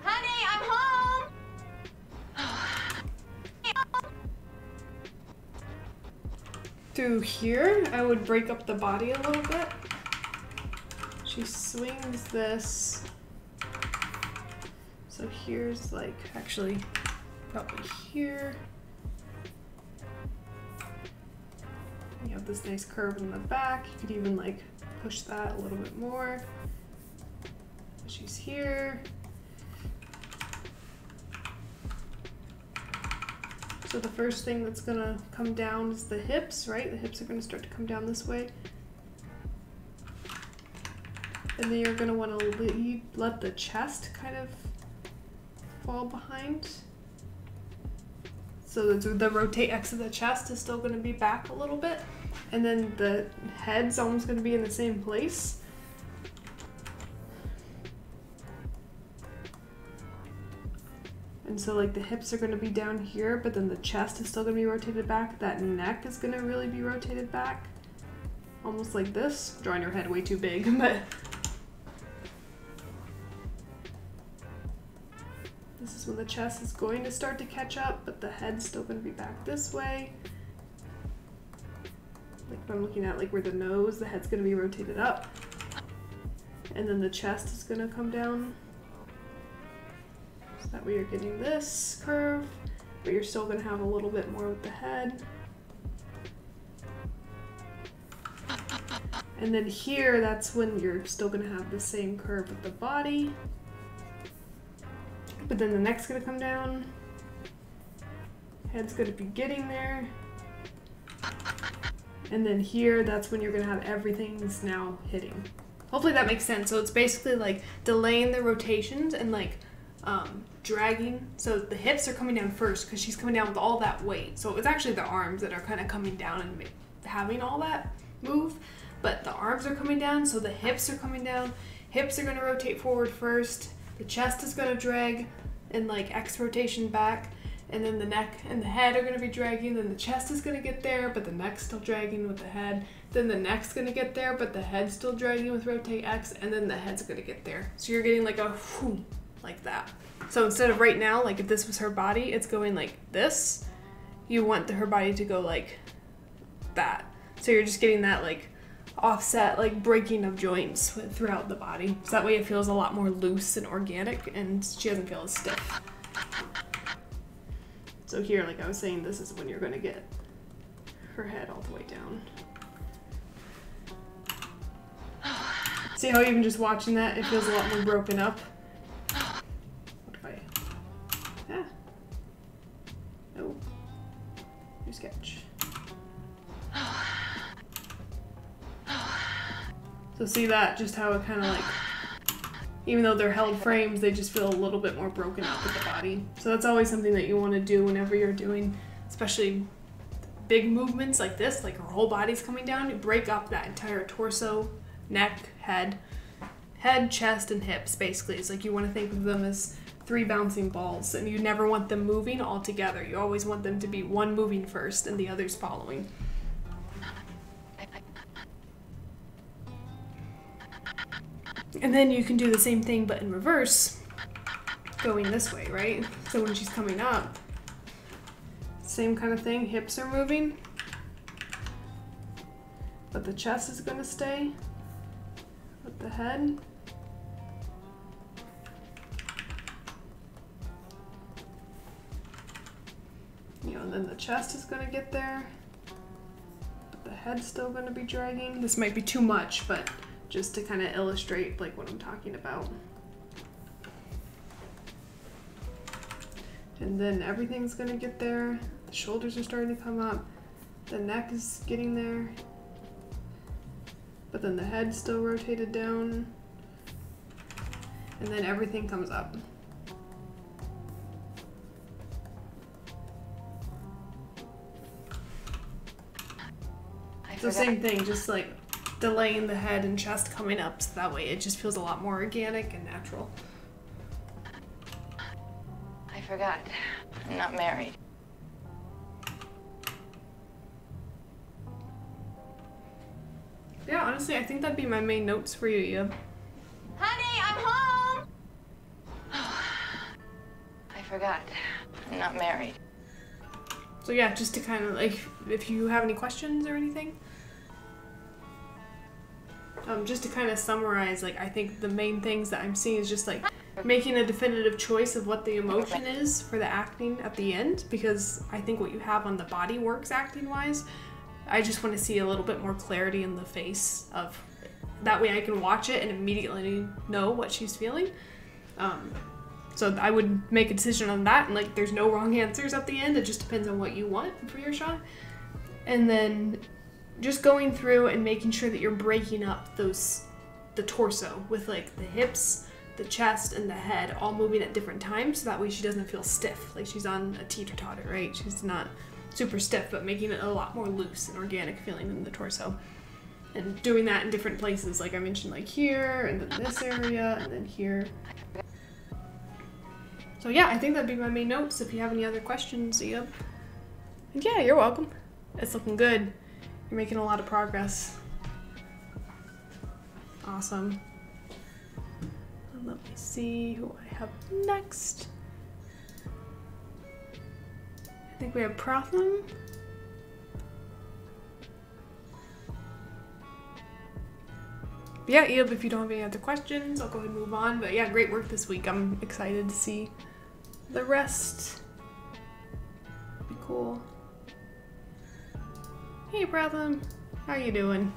Honey, I'm home! Through here, I would break up the body a little bit. She swings this. So here's like, actually, probably here. You have this nice curve in the back. You could even like push that a little bit more. She's here. So the first thing that's gonna come down is the hips, right? The hips are gonna start to come down this way. And then you're gonna wanna let the chest kind of fall behind. So the rotate X of the chest is still gonna be back a little bit. And then the head's almost gonna be in the same place. And so like the hips are gonna be down here, but then the chest is still gonna be rotated back. That neck is gonna really be rotated back. Almost like this. Drawing your head way too big, but this is when the chest is going to start to catch up, but the head's still gonna be back this way. Like if I'm looking at like where the nose, the head's gonna be rotated up. And then the chest is gonna come down. So that way you're getting this curve, but you're still gonna have a little bit more with the head. And then here, that's when you're still gonna have the same curve with the body. But then the neck's gonna come down. Head's gonna be getting there. And then here, that's when you're gonna have everything's now hitting. Hopefully that makes sense. So it's basically like delaying the rotations and like dragging. So the hips are coming down first because she's coming down with all that weight. So it's actually the arms that are kind of coming down and having all that move. But the arms are coming down, so the hips are coming down. Hips are going to rotate forward first. The chest is going to drag and like X rotation back. And then the neck and the head are going to be dragging. Then the chest is going to get there, but the neck's still dragging with the head. Then the neck's going to get there, but the head's still dragging with rotate X. And then the head's going to get there. So you're getting like a whoo, like that. So instead of right now, like if this was her body, it's going like this. You want her body to go like that. So you're just getting that like offset, like breaking of joints throughout the body. So that way it feels a lot more loose and organic and she doesn't feel as stiff. So here, like I was saying, this is when you're gonna get her head all the way down. See how even just watching that, it feels a lot more broken up? What if I... Ah. No. New sketch. So see that, just how it kind of like, even though they're held frames, they just feel a little bit more broken up with the body. So that's always something that you want to do whenever you're doing, especially big movements like this, like her whole body's coming down, you break up that entire torso, neck, head, chest, and hips, basically. It's like you want to think of them as 3 bouncing balls, and you never want them moving all together. You always want them to be one moving first and the others following. And then you can do the same thing but in reverse, going this way, right? So when she's coming up, same kind of thing, hips are moving, but the chest is going to stay with the head. You know, and then the chest is going to get there, but the head's still going to be dragging. This might be too much, but just to kind of illustrate like what I'm talking about. And then everything's gonna get there. The shoulders are starting to come up. The neck is getting there. But then the head's still rotated down. and then everything comes up. So same thing, just like delaying the head and chest coming up, so that way it just feels a lot more organic and natural. I forgot. I'm not married. Yeah, honestly, I think that'd be my main notes for you, Eve. Honey, I'm home! I forgot. I'm not married. So yeah, just to kind of like, if you have any questions or anything. Just to kind of summarize, like, I think the main things that I'm seeing is just like making a definitive choice of what the emotion is for the acting at the end, because I think what you have on the body works acting wise. I just want to see a little bit more clarity in the face of, that way I can watch it and immediately know what she's feeling. So I would make a decision on that, and like there's no wrong answers at the end, it just depends on what you want for your shot. And then just going through and making sure that you're breaking up the torso with like the hips, the chest, and the head all moving at different times, so that way she doesn't feel stiff, like she's on a teeter-totter, right? She's not super stiff, but making it a lot more loose and organic feeling in the torso. And doing that in different places, like I mentioned, like here, and then this area, and then here. So yeah, I think that'd be my main notes. If you have any other questions, Eve. And yeah, you're welcome. It's looking good. You're making a lot of progress. Awesome. And let me see who I have next. I think we have Pratham. Yeah, Eve, if you don't have any other questions, I'll go ahead and move on. But yeah, great work this week. I'm excited to see the rest. Be cool. Hey, Pratham. How you doing?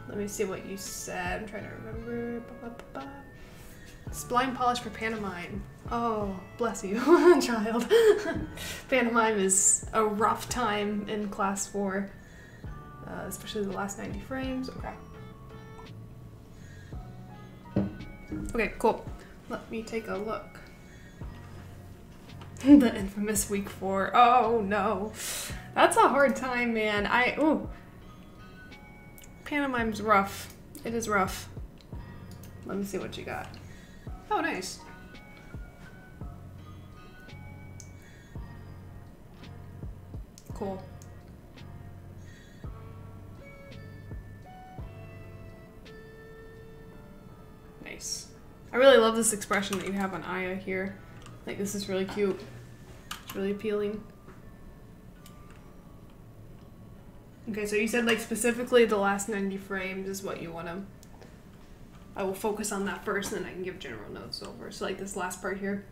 Let me see what you said. I'm trying to remember. Spline polish for pantomime. Oh, bless you, child. Pantomime is a rough time in class 4, especially the last 90 frames. Okay. Okay, cool. Let me take a look. The infamous week 4. Oh no. That's a hard time, man. Ooh. Pantomime's rough. It is rough. Let me see what you got. Oh, nice. Cool. Nice. I really love this expression that you have on Aya here. Like, this is really cute. It's really appealing. Okay, so you said like specifically the last 90 frames is what you want to... I will focus on that first, and then I can give general notes over. So like this last part here.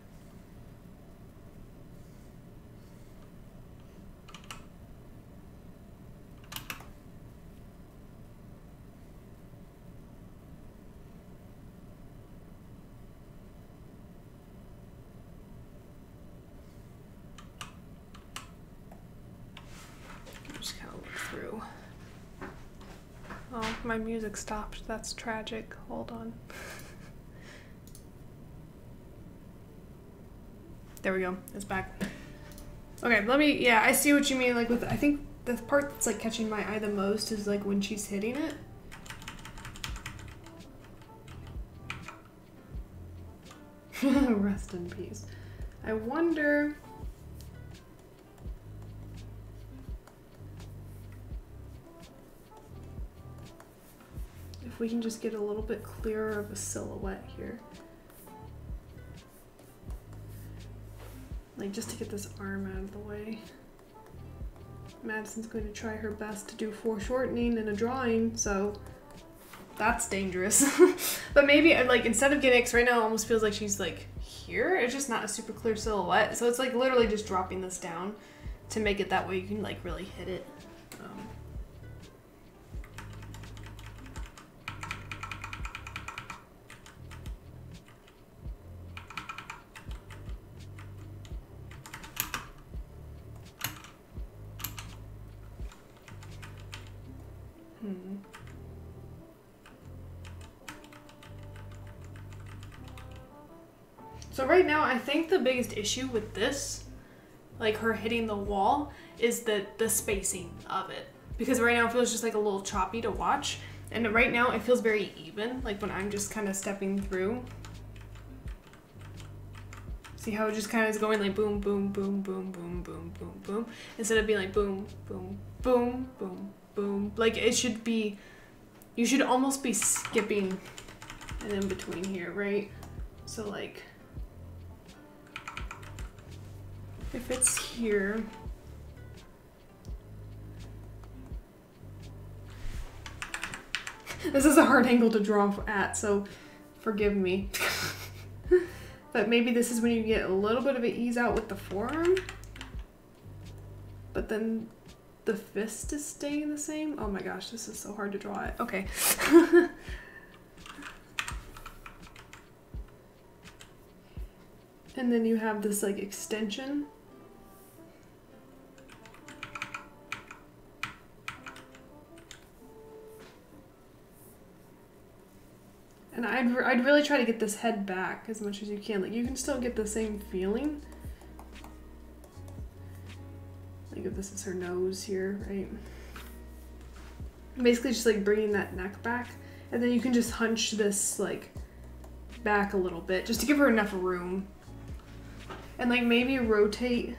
Just kind of look through. Oh, my music stopped. That's tragic. Hold on. There we go. It's back. Okay, let me... Yeah, I see what you mean. Like with... I think the part that's like catching my eye the most is like when she's hitting it. Rest in peace. I wonder... if we can just get a little bit clearer of a silhouette here. Like just to get this arm out of the way. Madison's going to try her best to do foreshortening in a drawing, so that's dangerous. But maybe like instead of getting, 'cause right now it almost feels like she's like here. It's just not a super clear silhouette. So it's like literally just dropping this down to make it that way you can like really hit it. So right now, I think the biggest issue with this, like her hitting the wall, is the spacing of it. Because right now it feels just like a little choppy to watch. And right now it feels very even, like when I'm just kind of stepping through. See how it just kind of is going like boom, boom, boom, boom, boom, boom, boom, boom. Instead of being like boom, boom, boom, boom, boom. Like it should be, you should almost be skipping an in between here, right? So like, if it's here, this is a hard angle to draw at, so forgive me. But maybe this is when you get a little bit of an ease out with the forearm, but then the fist is staying the same. Oh my gosh, this is so hard to draw it. Okay. And then you have this like extension. And I'd really try to get this head back as much as you can. Like you can still get the same feeling. Like if this is her nose here, right? Basically just like bringing that neck back. And then you can just hunch this like back a little bit just to give her enough room. And like maybe rotate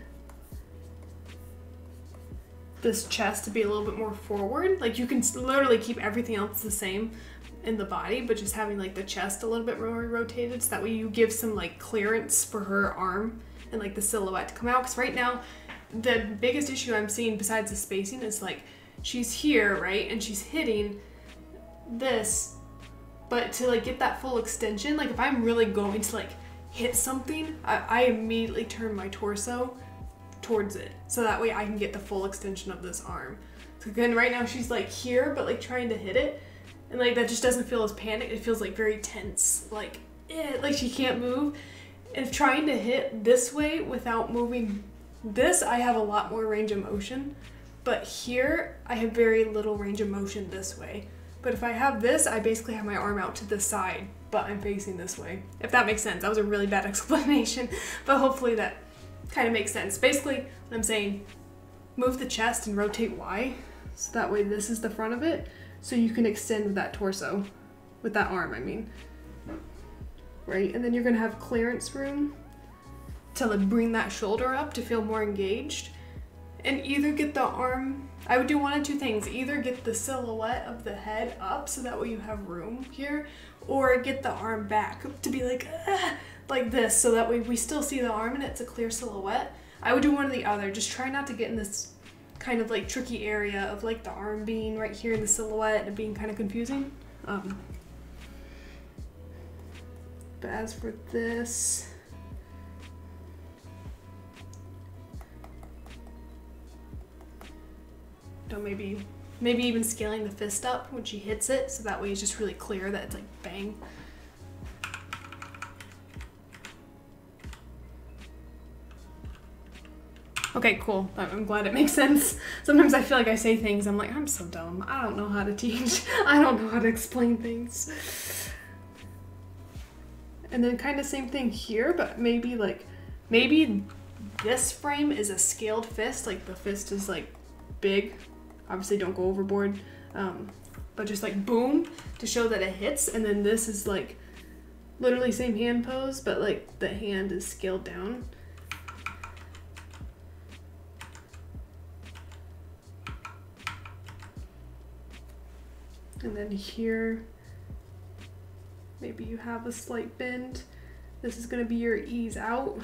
this chest to be a little bit more forward. Like you can literally keep everything else the same in the body, but just having like the chest a little bit more rotated, so that way you give some like clearance for her arm and like the silhouette to come out. Because right now the biggest issue I'm seeing besides the spacing is like she's here, right, and she's hitting this, but to like get that full extension, like if I'm really going to like hit something, I immediately turn my torso towards it, so that way I can get the full extension of this arm. So again, right now she's like here, but like trying to hit it, and like that just doesn't feel as panicked. It feels like very tense, like she can't move. And trying to hit this way without moving this, I have a lot more range of motion, but here I have very little range of motion this way. But if I have this, I basically have my arm out to the side, but I'm facing this way. If that makes sense. That was a really bad explanation, but hopefully that kind of makes sense. Basically, what I'm saying, move the chest and rotate Y, so that way this is the front of it, so you can extend that torso, with that arm, I mean. Right, and then you're gonna have clearance room to like bring that shoulder up to feel more engaged. And either get the arm, I would do one of two things. Either get the silhouette of the head up so that way you have room here, or get the arm back to be like this, so that way we still see the arm and it's a clear silhouette. I would do one or the other. Just try not to get in this kind of like tricky area of like the arm being right here in the silhouette and being kind of confusing. But as for this, maybe even scaling the fist up when she hits it, so that way it's just really clear that it's like bang. Okay, cool. I'm glad it makes sense. Sometimes I feel like I say things, I'm like, I'm so dumb. I don't know how to teach. I don't know how to explain things. And then kind of same thing here, but maybe this frame is a scaled fist, like the fist is like big. Obviously don't go overboard, but just like boom to show that it hits. And then this is like literally same hand pose, but like the hand is scaled down. And then here, maybe you have a slight bend. This is gonna be your ease out.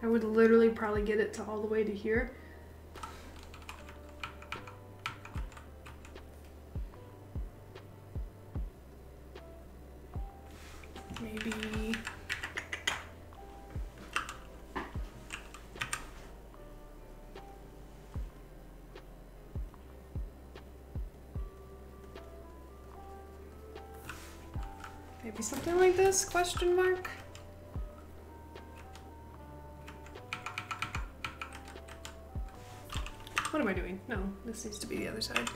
I would literally probably get it to all the way to here. Maybe Maybe something like this, question mark? What am I doing? No, this needs to be the other side.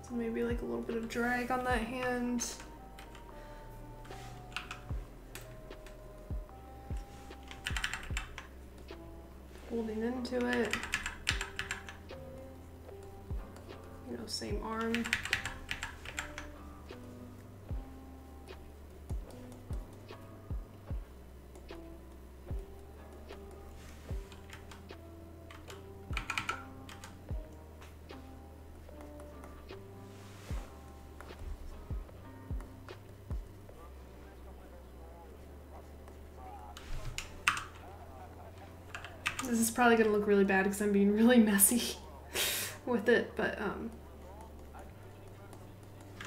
So maybe like a little bit of drag on that hand. Holding into it. You know, same arm. This is probably gonna look really bad because I'm being really messy with it, but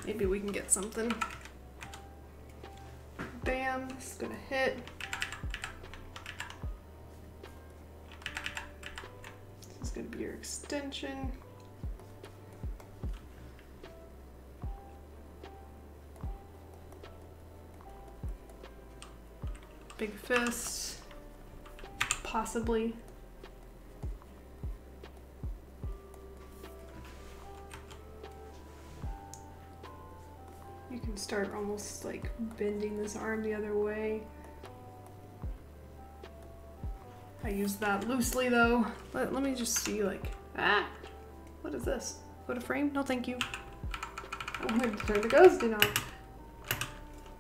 maybe we can get something. Bam, it's gonna hit. This is gonna be your extension. Big fist, possibly. You can start almost like bending this arm the other way. I use that loosely though. Let me just see like, what is this? Go to frame? No thank you. I'm going to turn the ghosting off.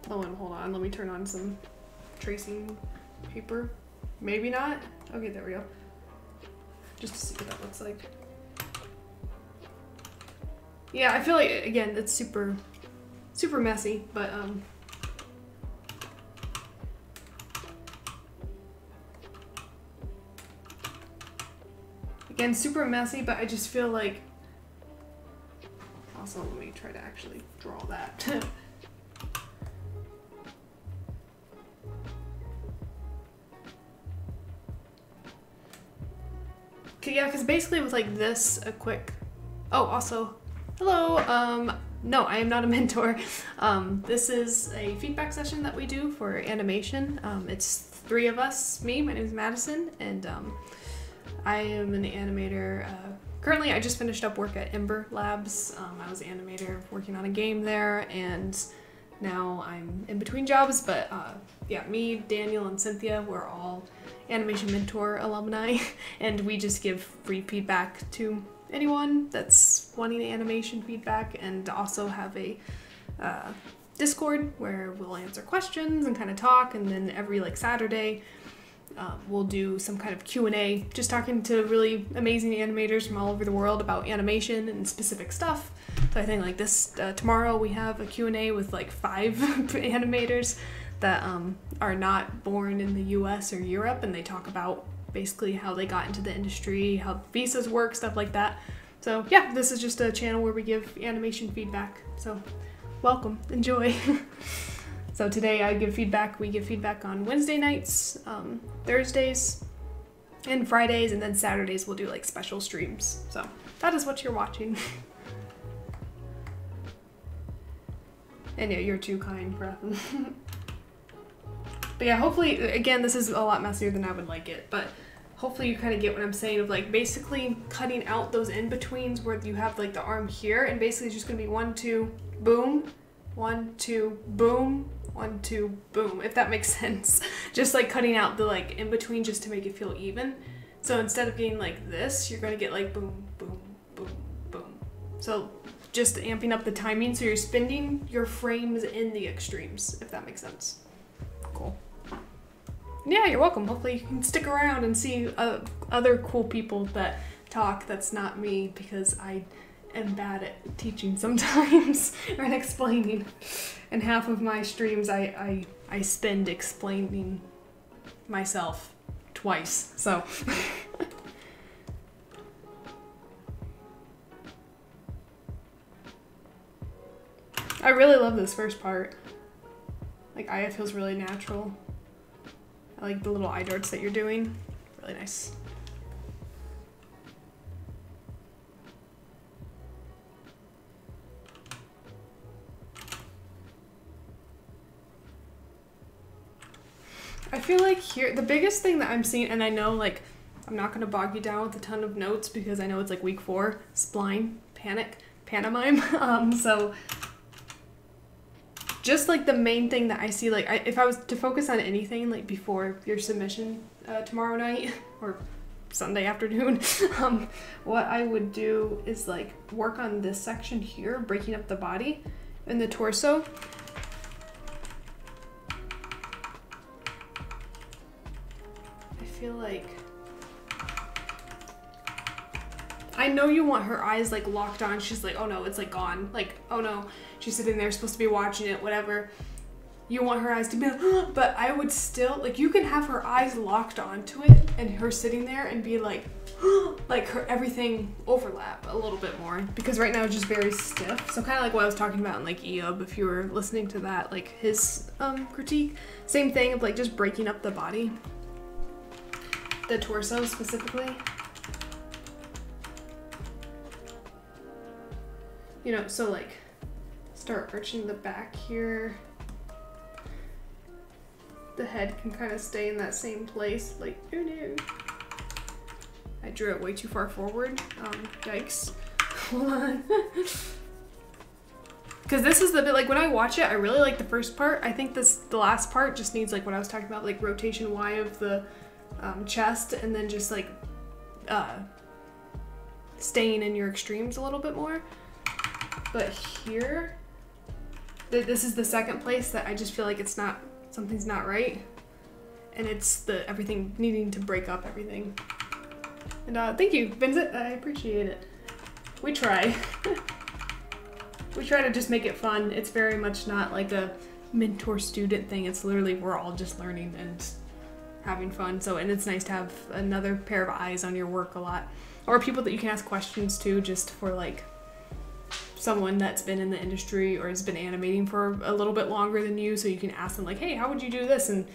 Oh, and hold on, let me turn on some tracing paper. Maybe not. Okay, there we go. Just to see what that looks like. Yeah, I feel like, again, it's super messy, but again, super messy, but I just feel like, also let me try to actually draw that. Okay, yeah, because basically with like this, a quick, oh, also, hello, no, I am not a mentor. This is a feedback session that we do for animation. It's 3 of us, me, my name is Madison, and I am an animator. Currently, I just finished up work at Ember Labs. I was an animator working on a game there, and now I'm in between jobs, but yeah, me, Daniel, and Cynthia, we're all Animation Mentor alumni, and we just give free feedback to anyone that's wanting animation feedback, and also have a Discord where we'll answer questions and kind of talk, and then every like Saturday we'll do some kind of Q&A, just talking to really amazing animators from all over the world about animation and specific stuff. So I think like this tomorrow we have a Q&A with like 5 animators that are not born in the US or Europe, and they talk about basically how they got into the industry, how visas work, stuff like that. So yeah, this is just a channel where we give animation feedback. So welcome, enjoy. So today I give feedback, we give feedback on Wednesday nights, Thursdays, and Fridays, and then Saturdays we'll do like special streams. So that is what you're watching. And yeah, you're too kind, Breath. But yeah, hopefully, again, this is a lot messier than I would like it, but hopefully you kind of get what I'm saying of like basically cutting out those in-betweens where you have like the arm here, and basically it's just gonna be 1, 2, boom, 1, 2, boom, 1, 2, boom, if that makes sense. Just like cutting out the like in-between just to make it feel even. So instead of getting like this, you're gonna get like boom, boom, boom, boom. So just amping up the timing so you're spinning your frames in the extremes, if that makes sense. Cool. Yeah, you're welcome. Hopefully you can stick around and see other cool people that talk that's not me, because I am bad at teaching sometimes or at explaining. And half of my streams I spend explaining myself twice, so. I really love this first part. Like, Aya feels really natural. I like the little eye darts that you're doing. Really nice. feel like here, the biggest thing that I'm seeing, and I know like, I'm not going to bog you down with a ton of notes because I know it's like week 4, spline, panic, pantomime. So just like the main thing that I see, like if I was to focus on anything like before your submission tomorrow night or Sunday afternoon, what I would do is like work on this section here, breaking up the body and the torso. I feel like, I know you want her eyes like locked on. She's like, oh no, it's like gone. Like, oh no, she's sitting there supposed to be watching it, whatever. You want her eyes to be like, but I would still, like, you can have her eyes locked onto it and her sitting there and be like, like her everything overlap a little bit more, because right now it's just very stiff. So kind of like what I was talking about in like Eob, if you were listening to that, like his critique, same thing of like just breaking up the body, the torso specifically. You know, so like start arching the back here. The head can kind of stay in that same place, like, oh no. I drew it way too far forward. Yikes. Hold on. Because this is the bit, like when I watch it, I really like the first part. I think the last part just needs like what I was talking about, like rotation Y of the chest, and then just like staying in your extremes a little bit more. But here, this is the second place that I just feel like it's not, something's not right. And it's the everything needing to break up everything. And thank you, Vincent, I appreciate it. We try. We try to just make it fun. It's very much not like a mentor-student thing. It's literally, we're all just learning and having fun. So, and it's nice to have another pair of eyes on your work a lot. Or people that you can ask questions to, just for like, someone that's been in the industry or has been animating for a little bit longer than you, so you can ask them like, hey, how would you do this? And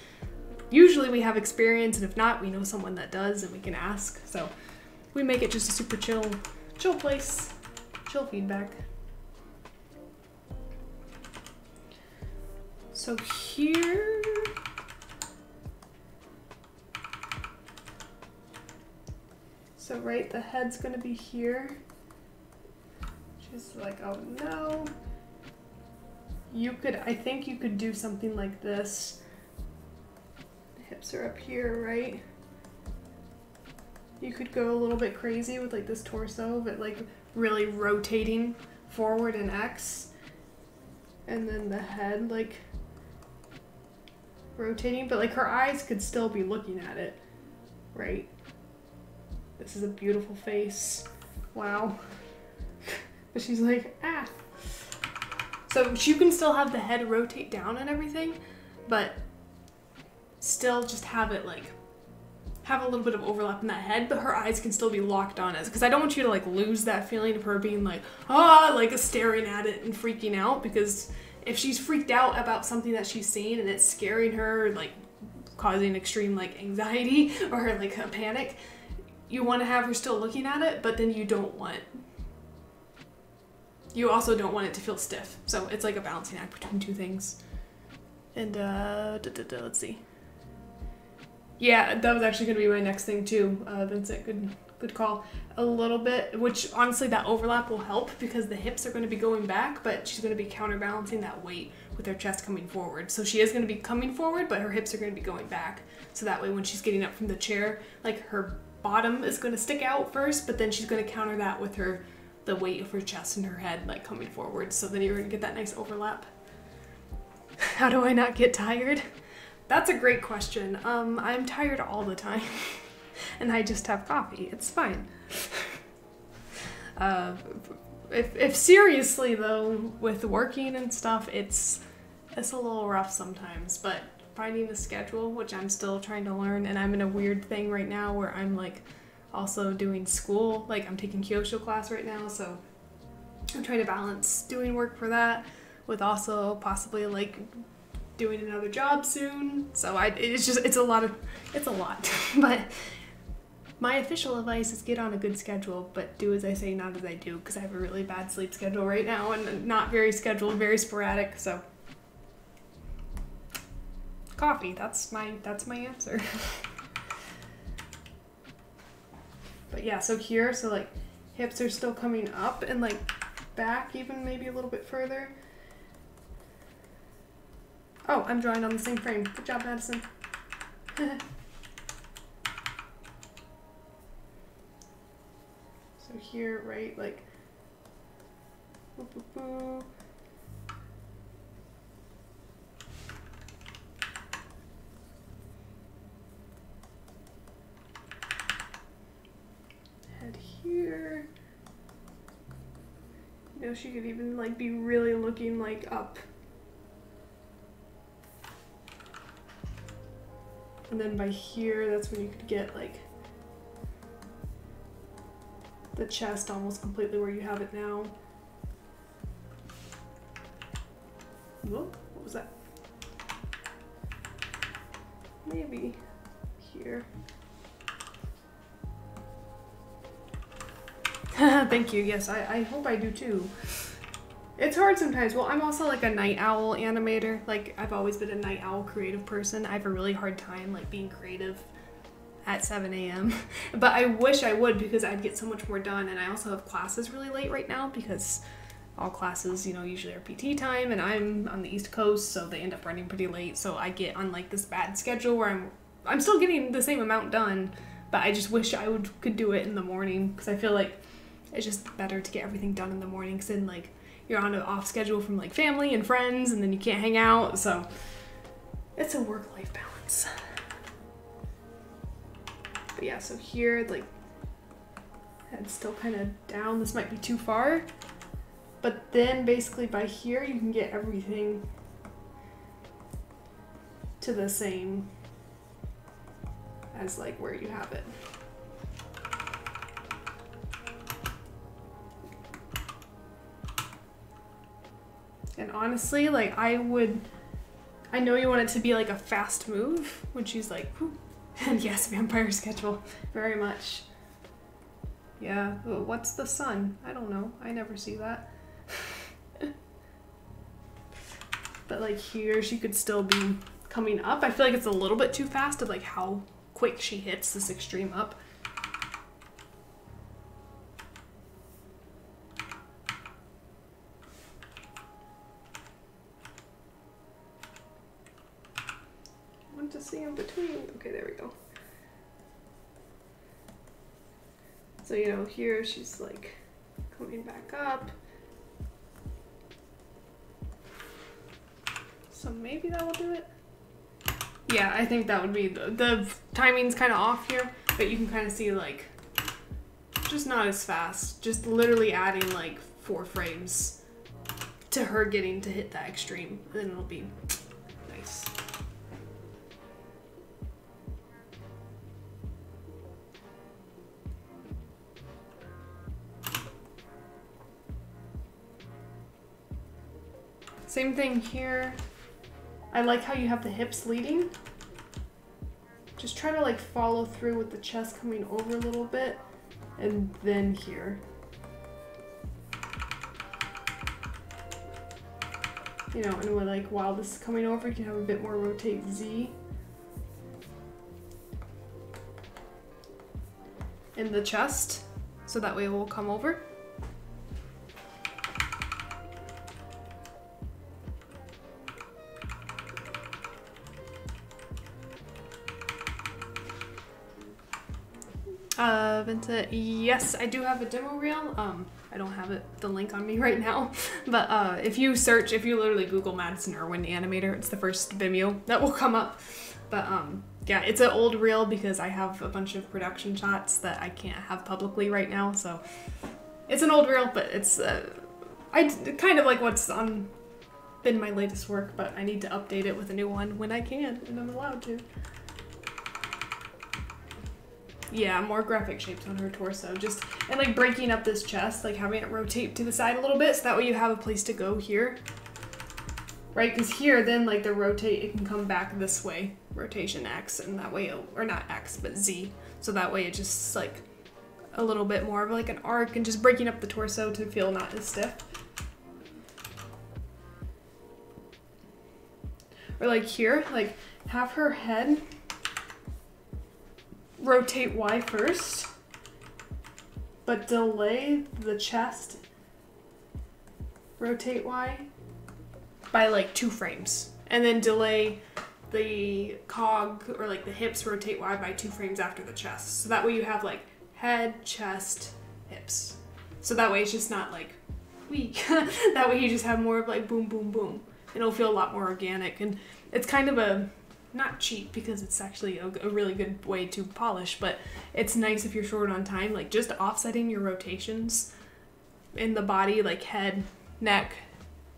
usually we have experience, and if not, we know someone that does and we can ask. So we make it just a super chill place, chill feedback. So here, so right, the head's gonna be here. She's like, oh no. You could, I think you could do something like this. The hips are up here, right? You could go a little bit crazy with like this torso, but like really rotating forward in X. And then the head like rotating, but like her eyes could still be looking at it, right? This is a beautiful face. Wow. But she's like, ah. So you can still have the head rotate down and everything, but still just have it like, have a little bit of overlap in that head, but her eyes can still be locked on it. Because I don't want you to like lose that feeling of her being like, ah, like staring at it and freaking out. Because if she's freaked out about something that she's seen and it's scaring her, like causing extreme like anxiety or like a panic, you want to have her still looking at it, but then you also don't want it to feel stiff. So it's like a balancing act between two things. And let's see. Yeah, that was actually going to be my next thing too, Vincent. Good call. A little bit, which honestly that overlap will help because the hips are going to be going back, but she's going to be counterbalancing that weight with her chest coming forward. So she is going to be coming forward, but her hips are going to be going back. So that way when she's getting up from the chair, like her bottom is going to stick out first, but then she's going to counter that with the weight of her chest and her head like coming forward. So then you're going to get that nice overlap. How do I not get tired? That's a great question. I'm tired all the time and I just have coffee. It's fine. If seriously though, with working and stuff, it's a little rough sometimes, but finding the schedule, which I'm still trying to learn, and I'm in a weird thing right now where I'm like also doing school, like I'm taking Kyosho class right now, so I'm trying to balance doing work for that with also possibly like doing another job soon. So it's a lot. But my official advice is get on a good schedule, but do as I say, not as I do, because I have a really bad sleep schedule right now and not very scheduled, very sporadic. So coffee. That's my answer. But yeah, so here, so like hips are still coming up and like back even maybe a little bit further. Oh, I'm drawing on the same frame. Good job, Madison. So here, right, like boop, boop, boop. Head here. You know, she could even like be really looking like up. And then by here, that's when you could get like the chest almost completely where you have it now. Whoa, what was that? Maybe here. Thank you, yes, I hope I do too. It's hard sometimes. Well, I'm also like a night owl animator. Like, I've always been a night owl creative person. I have a really hard time like being creative at 7 a.m. But I wish I would because I'd get so much more done. And I also have classes really late right now because all classes, you know, usually are PT time and I'm on the East Coast, so they end up running pretty late. So I get on like this bad schedule where I'm still getting the same amount done, but I just wish I could do it in the morning because I feel like it's just better to get everything done in the morning because then like you're on an off schedule from like family and friends and then you can't hang out. So it's a work-life balance. But yeah, so here, like, head's still kind of down. This might be too far. But then basically by here, you can get everything to the same as like where you have it. And honestly, like I know you want it to be like a fast move when she's like, whew. And yes, vampire schedule, very much. Yeah, what's the sun? I don't know, I never see that. But like here, she could still be coming up. I feel like it's a little bit too fast of like how quick she hits this extreme up. To see in between. Okay, there we go. So, you know, here she's like coming back up. So maybe that will do it. Yeah, I think that would be the timing's kind of off here, but you can kind of see like just not as fast. Just literally adding like 4 frames to her getting to hit that extreme, and then it'll be nice. Same thing here. I like how you have the hips leading. Just try to like follow through with the chest coming over a little bit, and then here. You know, and with like while this is coming over, you can have a bit more rotate Z. In the chest, so that way it will come over. Vincent, yes, I do have a demo reel. I don't have the link on me right now, but if you literally Google Madison Erwin Animator, it's the first Vimeo that will come up. But yeah, it's an old reel because I have a bunch of production shots that I can't have publicly right now, so it's an old reel, but it's I kind of like what's been my latest work, but I need to update it with a new one when I can, and I'm allowed to. Yeah, more graphic shapes on her torso. And like breaking up this chest, like having it rotate to the side a little bit so that way you have a place to go here. Right, because here then like the rotate, it can come back this way, rotation X, and that way, or not X, but Z. So that way it just like a little bit more of like an arc and just breaking up the torso to feel not as stiff. Or like here, like have her head rotate Y first, but delay the chest rotate Y by like 2 frames. And then delay the cog or like the hips rotate Y by 2 frames after the chest. So that way you have like head, chest, hips. So that way it's just not like weak. That way you just have more of like boom, boom, boom. And it'll feel a lot more organic. And it's kind of a, not cheap because it's actually a really good way to polish, but it's nice if you're short on time. Like just offsetting your rotations in the body, like head, neck,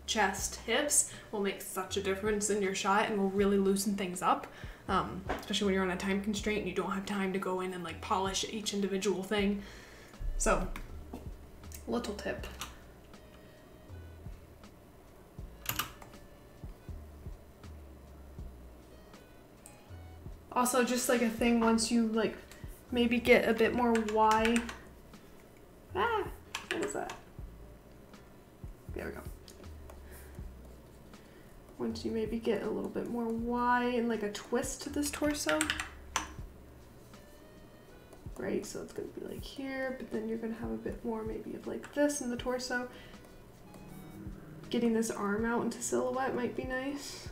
chest, hips, will make such a difference in your shot and will really loosen things up. Especially when you're on a time constraint and you don't have time to go in and like polish each individual thing. So, little tip. Also, just like a thing, once you like maybe get a bit more Y. Ah, what is that? There we go. Once you maybe get a little bit more Y and like a twist to this torso. Right, so it's gonna be like here, but then you're gonna have a bit more maybe of like this in the torso. Getting this arm out into silhouette might be nice.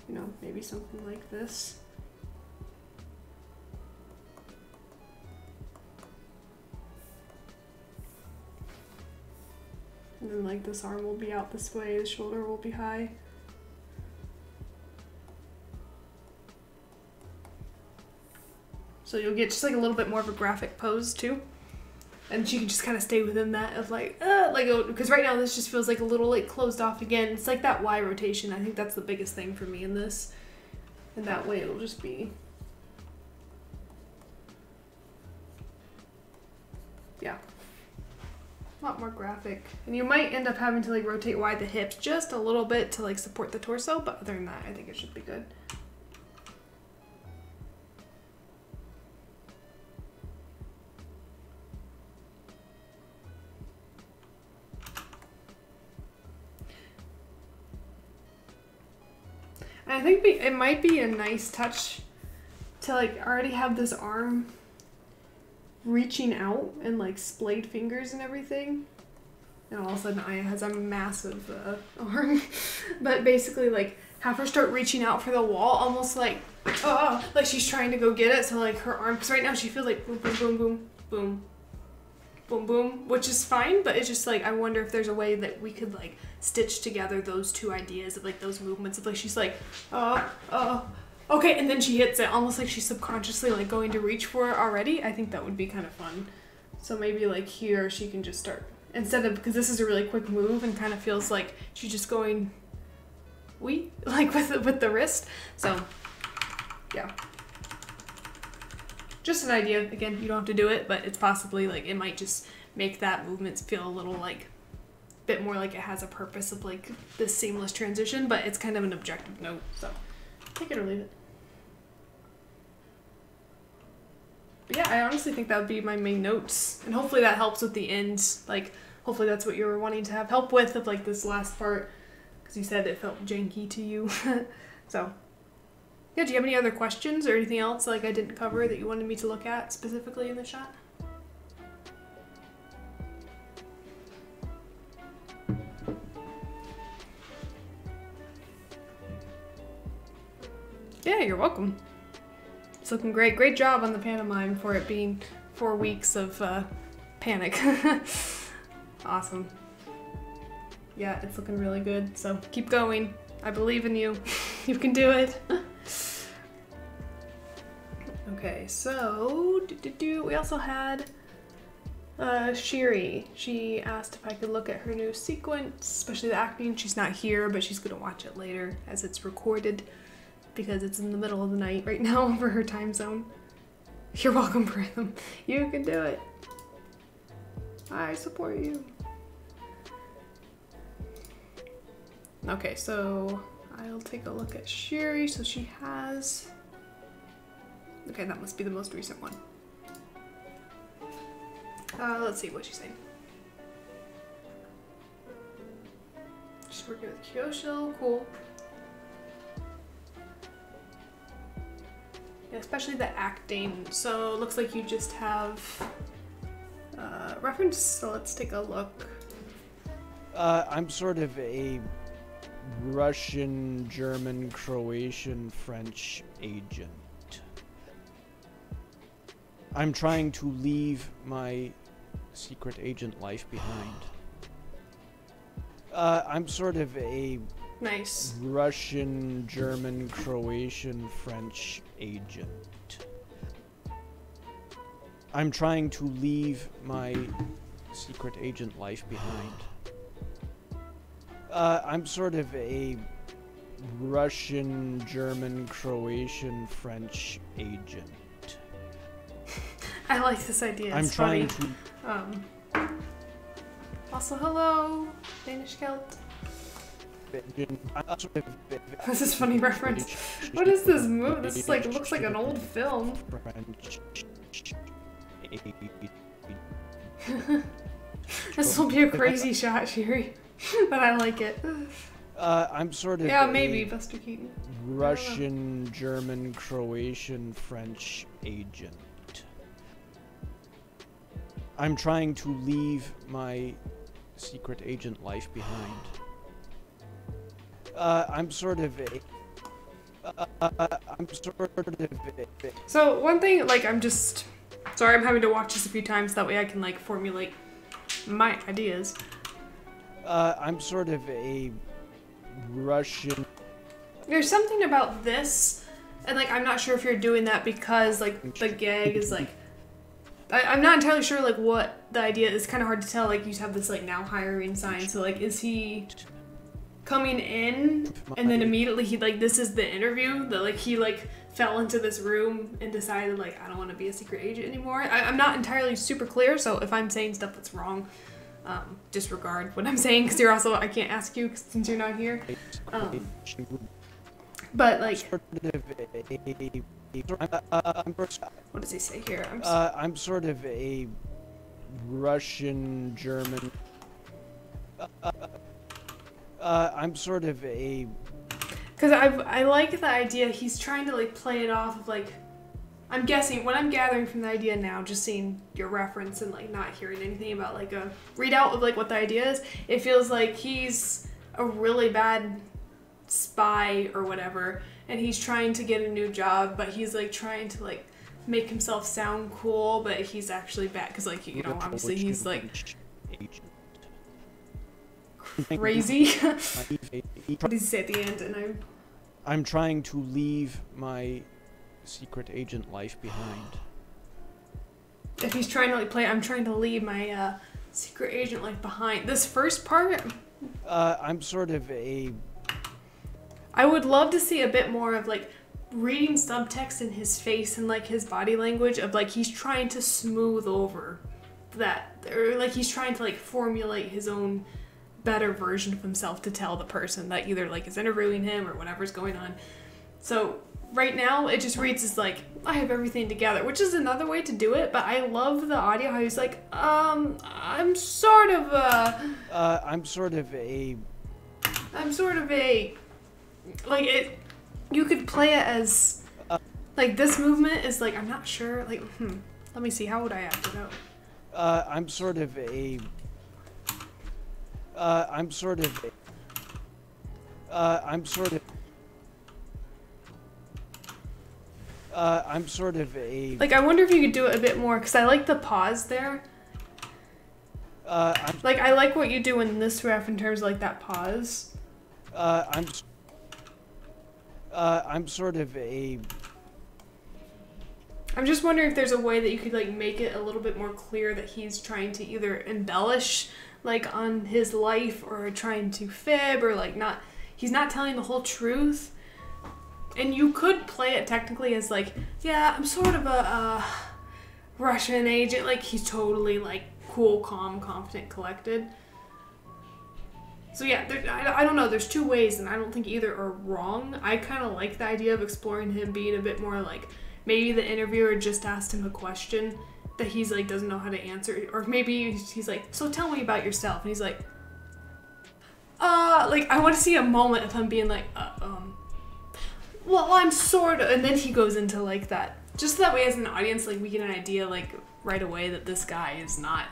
You know, maybe something like this. And then like this arm will be out this way, the shoulder will be high. So you'll get just like a little bit more of a graphic pose too. And she can just kind of stay within that of like because right now this just feels like a little like closed off again. It's like that Y rotation. I think that's the biggest thing for me in this. And that way it'll just be, yeah, a lot more graphic. And you might end up having to like rotate Y the hips just a little bit to like support the torso, but other than that, I think it should be good. And I think it might be a nice touch to like already have this arm reaching out and like splayed fingers and everything. And all of a sudden Aya has a massive arm. But basically like have her start reaching out for the wall almost like she's trying to go get it. So like her arm, because right now she feels like boom, boom, boom, boom, boom, boom, boom, which is fine, but it's just like, I wonder if there's a way that we could like stitch together those two ideas of like those movements of like, she's like, okay, and then she hits it almost like she's subconsciously like going to reach for it already. I think that would be kind of fun. So maybe like here she can just start, instead of, because this is a really quick move and kind of feels like she's just going like with the wrist. So yeah. Just an idea. Again, you don't have to do it, but it's possibly like, it might just make that movement feel a little like, bit more like it has a purpose of like this seamless transition, but it's kind of an objective note, so take it or leave it. But yeah, I honestly think that would be my main notes, and hopefully that helps with the ends. Like, hopefully that's what you were wanting to have help with of like this last part, because you said it felt janky to you. So yeah, do you have any other questions or anything else like I didn't cover that you wanted me to look at specifically in the shot? Yeah, you're welcome. It's looking great. Great job on the pantomime for it being 4 weeks of panic. Awesome. Yeah, it's looking really good. So keep going. I believe in you. You can do it. Okay, so we also had Shiri. She asked if I could look at her new sequence, especially the acting. She's not here, but she's gonna watch it later as it's recorded, because it's in the middle of the night right now for her time zone. You're welcome, Prism. You can do it. I support you. Okay, so I'll take a look at Shiri. So she has... Okay, that must be the most recent one. Let's see what she's saying. She's working with Kyosho. Cool. Yeah, especially the acting. So it looks like you just have reference, so let's take a look. I'm sort of a Russian, German, Croatian, French agent. I'm trying to leave my secret agent life behind. I'm sort of a Nice. Russian, German, Croatian, French agent. I'm trying to leave my secret agent life behind. I'm sort of a Russian, German, Croatian, French agent. I like this idea. It's I'm trying funny. to. Also, hello, Danish Celt. This is a funny reference. What is this movie? This is like, looks like an old film. This will be a crazy shot, Sherry, but I like it. I'm sort of. Yeah, maybe Buster Keaton. Russian, German, Croatian, French agent. I'm trying to leave my secret agent life behind. I'm sort of a. So one thing, like, I'm just sorry, I'm having to watch this a few times. That way, I can like formulate my ideas. I'm sort of a Russian. There's something about this, and like, I'm not sure if you're doing that because like the gag is like. I'm not entirely sure like what the idea is. It's kind of hard to tell. Like, you have this like now hiring sign. So like, is he coming in and then immediately he like, this is the interview that like he like fell into this room and decided like, I don't want to be a secret agent anymore. I'm not entirely super clear. So if I'm saying stuff that's wrong, disregard what I'm saying, because you're also, I can't ask you since you're not here. But like, what does he say here? I'm sort of a Russian, German. I'm sort of a. Because I like the idea. He's trying to like play it off of like. I'm guessing what I'm gathering from the idea now, just seeing your reference and like not hearing anything about like a readout of like what the idea is. It feels like he's a really bad spy or whatever, and he's trying to get a new job, but he's like trying to like make himself sound cool, but he's actually bad because like, you know, obviously he's like crazy. What does he say at the end? And I'm trying to leave my secret agent life behind. If he's trying to like play, I'm trying to leave my secret agent life behind. This first part, I'm sort of a. I would love to see a bit more of like reading subtext in his face and like his body language of like he's trying to smooth over that, or like he's trying to like formulate his own better version of himself to tell the person that either like is interviewing him or whatever's going on. So right now it just reads as like, I have everything together, which is another way to do it, but I love the audio how he's like, I'm sort of a like it, you could play it as like this movement is like, I'm not sure, like let me see, how would I act it out? I'm sort of a like, I wonder if you could do it a bit more, because I like the pause there. Like, I like what you do in this ref in terms of like that pause. I'm sort of a. I'm just wondering if there's a way that you could like make it a little bit more clear that he's trying to either embellish like on his life or trying to fib or like not, he's not telling the whole truth. And you could play it technically as like, yeah, I'm sort of a Russian agent. Like, he's totally like cool, calm, confident, collected. So yeah, I don't know. There's two ways, and I don't think either are wrong. I kind of like the idea of exploring him being a bit more like, maybe the interviewer just asked him a question that he's like doesn't know how to answer, or maybe he's like, so tell me about yourself, and he's like I want to see a moment of him being like, well, I'm sort of, and then he goes into like that, just that way as an audience, like we get an idea like right away that this guy is not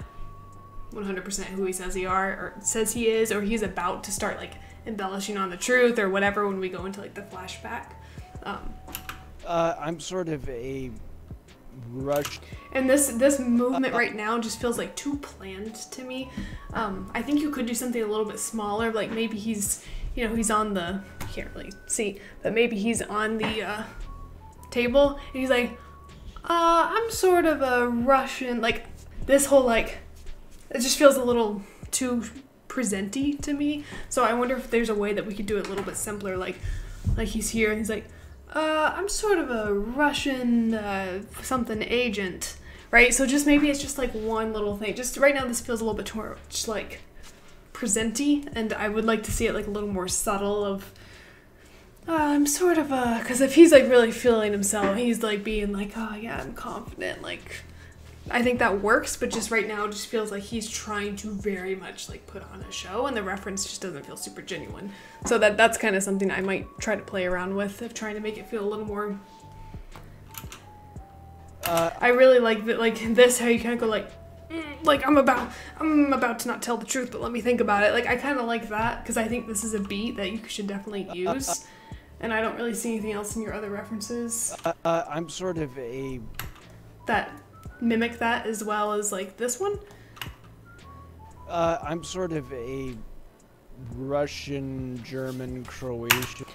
100% who he says he is, or he's about to start like embellishing on the truth or whatever when we go into like the flashback. I'm sort of a rush. And this movement right now just feels like too planned to me. I think you could do something a little bit smaller, like maybe he's, you know, he's on the, I can't really see, but maybe he's on the table and he's like, I'm sort of a Russian, like this whole like, it just feels a little too presenty to me. So I wonder if there's a way that we could do it a little bit simpler, like he's here and he's like, I'm sort of a Russian something agent, right? So just maybe it's just like one little thing. Just right now this feels a little bit too just like presenty, and I would like to see it like a little more subtle of I'm sort of a, because if he's like really feeling himself, he's like being like, oh yeah, I'm confident, like I think that works, but just right now it just feels like he's trying to very much like put on a show, and the reference just doesn't feel super genuine. So that's kind of something I might try to play around with, of trying to make it feel a little more I really like that, like this, how you kind of go like I'm about to not tell the truth, but let me think about it. Like I kind of like that, because I think this is a beat that you should definitely use, and I don't really see anything else in your other references. I'm sort of a that mimic that as well as like this one. I'm sort of a Russian, German, Croatian.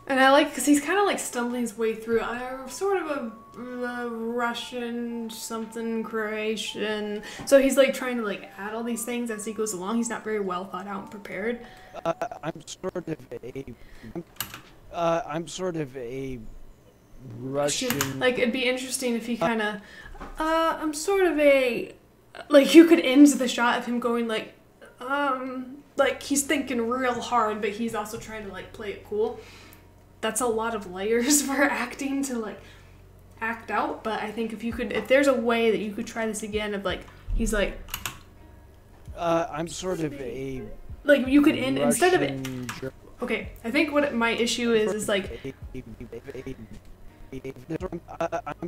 And I like, because he's kind of like stumbling his way through. I'm sort of a Russian, something, Croatian. So he's like trying to like add all these things as he goes along. He's not very well thought out and prepared. I'm sort of a Russian. Like it'd be interesting if he kind of, I'm sort of a, like you could end the shot of him going like he's thinking real hard, but he's also trying to like play it cool. That's a lot of layers for acting to like act out, but I think if there's a way that you could try this again of like, he's like, I'm sort of a, like you could end instead of it. Okay, I think what my issue is like,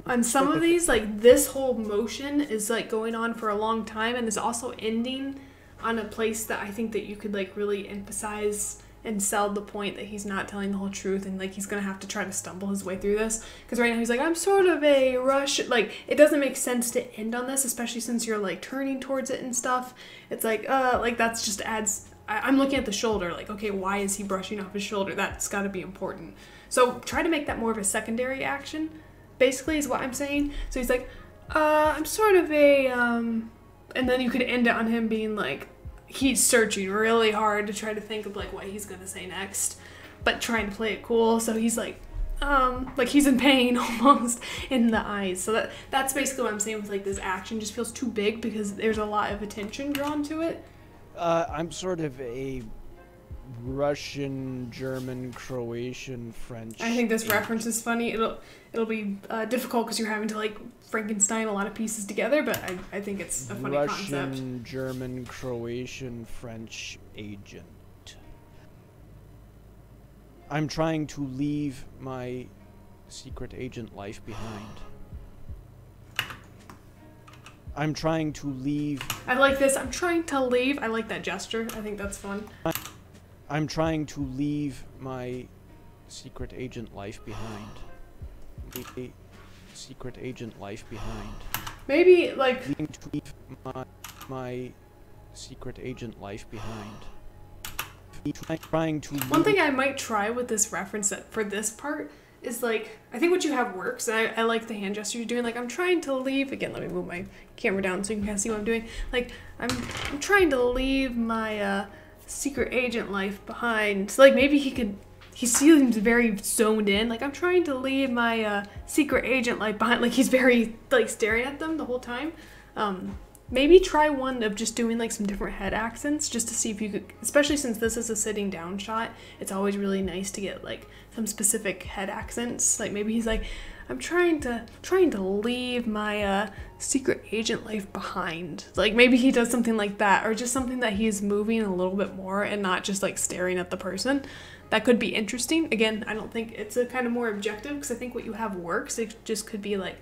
on some of these, like this whole motion is like going on for a long time, and is also ending on a place that I think that you could like really emphasize and sell the point that he's not telling the whole truth, and like he's gonna have to try to stumble his way through this, because right now he's like, I'm sort of a Russian, like it doesn't make sense to end on this, especially since you're like turning towards it and stuff. It's like that's just adds, I'm looking at the shoulder like, okay, why is he brushing off his shoulder? That's got to be important. So try to make that more of a secondary action, basically, is what I'm saying. So he's like, I'm sort of a and then you could end it on him being like, he's searching really hard to try to think of like what he's gonna say next, but trying to play it cool. So he's like he's in pain almost in the eyes. So that's basically what I'm saying with like this action just feels too big, because there's a lot of attention drawn to it. I'm sort of a Russian, German, Croatian, French. I think this reference is funny. It'll be difficult because you're having to like Frankenstein a lot of pieces together, but I think it's a funny concept. Russian, German, Croatian, French agent. I'm trying to leave my secret agent life behind. I'm trying to leave. I like this. I'm trying to leave. I like that gesture. I think that's fun. I'm trying to leave my secret agent life behind. The secret agent life behind. Maybe like to leave my secret agent life behind. Trying to. One thing I might try with this reference that for this part is like, I think what you have works, and I like the hand gesture you're doing. Like, I'm trying to leave, again, let me move my camera down so you can kind of see what I'm doing. Like, I'm trying to leave my secret agent life behind. So like maybe he seems very zoned in. Like, I'm trying to leave my secret agent life behind. Like he's very like staring at them the whole time. maybe try one of just doing like some different head accents just to see if you could, especially since this is a sitting down shot, it's always really nice to get like some specific head accents. Like maybe he's like, I'm trying to leave my secret agent life behind. Like maybe he does something like that, or just something that he's moving a little bit more and not just like staring at the person. That could be interesting. Again, I don't think it's a kind of more objective, because I think what you have works. It just could be like,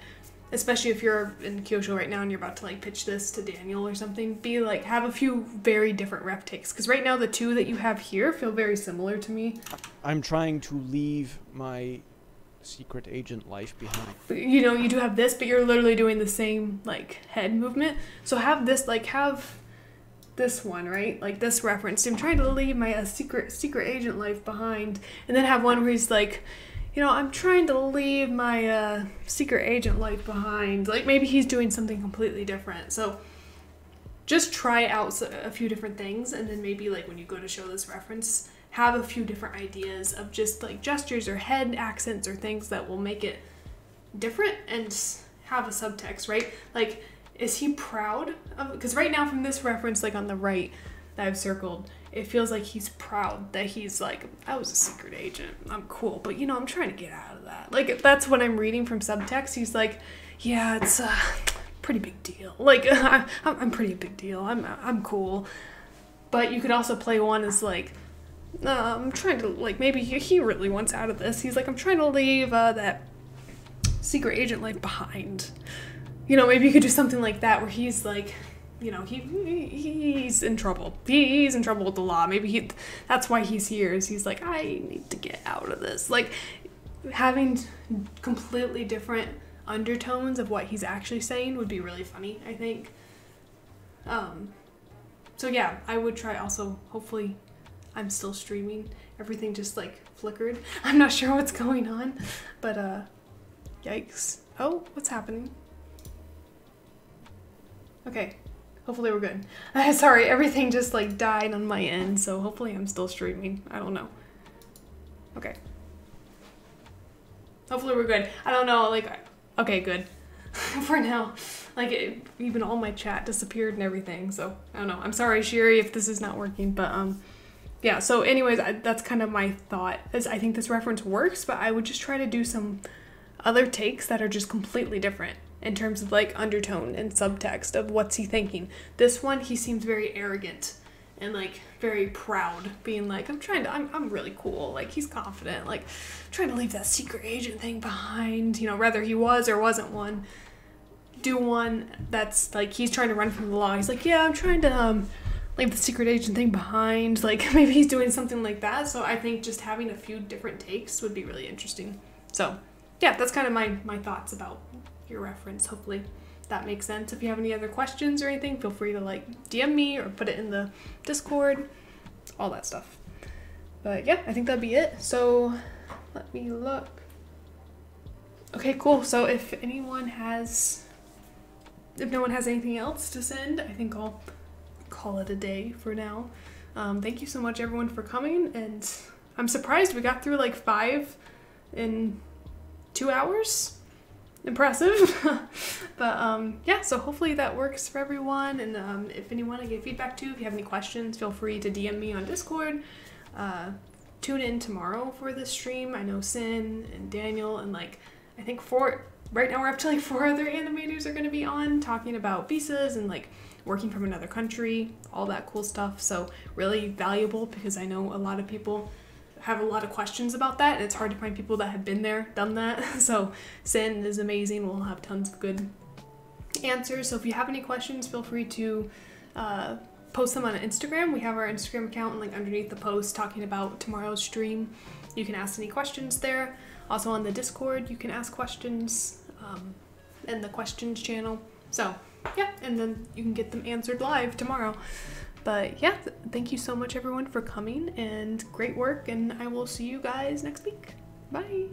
especially if you're in Kyosho right now and you're about to like pitch this to Daniel or something, be like, have a few very different rep takes, because right now the two that you have here feel very similar to me. I'm trying to leave my secret agent life behind. You know, you do have this, but you're literally doing the same like head movement. So have this, like have this one, right? Like this reference. I'm trying to leave my secret agent life behind, and then have one where he's like, you know, I'm trying to leave my secret agent life behind. Like maybe he's doing something completely different. So just try out a few different things, and then maybe like when you go to show this reference, have a few different ideas of just like gestures or head accents or things that will make it different, and have a subtext, right? Like, is he proud of, because right now from this reference, like on the right that I've circled, it feels like he's proud that he's like, I was a secret agent, I'm cool, but you know, I'm trying to get out of that. Like that's what I'm reading from subtext. He's like, yeah, it's a pretty big deal. Like I'm pretty big deal. I'm cool. But you could also play one as like, I'm trying to, like, maybe he really wants out of this. He's like, I'm trying to leave that secret agent life behind. You know, maybe you could do something like that where he's like, you know, he's in trouble. He's in trouble with the law. Maybe that's why he's here. Is he's like, I need to get out of this. Like having completely different undertones of what he's actually saying would be really funny, I think. So yeah, I would try also, hopefully I'm still streaming. Everything just like flickered. I'm not sure what's going on, but yikes. Oh, what's happening? Okay, hopefully we're good. Sorry, everything just like died on my end, so hopefully I'm still streaming. I don't know. Okay. Hopefully we're good. I don't know, like, okay, good. For now. Like, even all my chat disappeared and everything, so I don't know. I'm sorry, Sherry, if this is not working, but yeah, so anyways, that's kind of my thought, is I think this reference works, but I would just try to do some other takes that are just completely different in terms of like undertone and subtext of what's he thinking. This one, he seems very arrogant and like very proud, being like, I'm really cool. Like he's confident, like trying to leave that secret agent thing behind, you know, whether he was or wasn't one. Do one that's like, he's trying to run from the law. He's like, yeah, I'm trying to leave the secret agent thing behind. Like maybe he's doing something like that. So I think just having a few different takes would be really interesting. So yeah, that's kind of my thoughts about your reference. Hopefully that makes sense. If you have any other questions or anything, feel free to like DM me or put it in the Discord, all that stuff. But yeah, I think that'd be it. So let me look. Okay, cool. So if no one has anything else to send, I think I'll call it a day for now. Thank you so much everyone for coming, and I'm surprised we got through like 5 in 2 hours. Impressive. But yeah, so hopefully that works for everyone, and if anyone I get feedback to, if you have any questions, feel free to DM me on Discord. Tune in tomorrow for this stream. I know Sin and Daniel and like I think right now we're up to like 4 other animators are going to be on talking about visas and like working from another country, all that cool stuff. So really valuable, because I know a lot of people have a lot of questions about that, and it's hard to find people that have been there, done that. So Sin is amazing. We'll have tons of good answers. So if you have any questions, feel free to post them on Instagram. We have our Instagram account, and like underneath the post talking about tomorrow's stream, you can ask any questions there. Also on the Discord, you can ask questions in the questions channel. So yeah, and then you can get them answered live tomorrow. But yeah, thank you so much everyone for coming, and great work, and I will see you guys next week. Bye.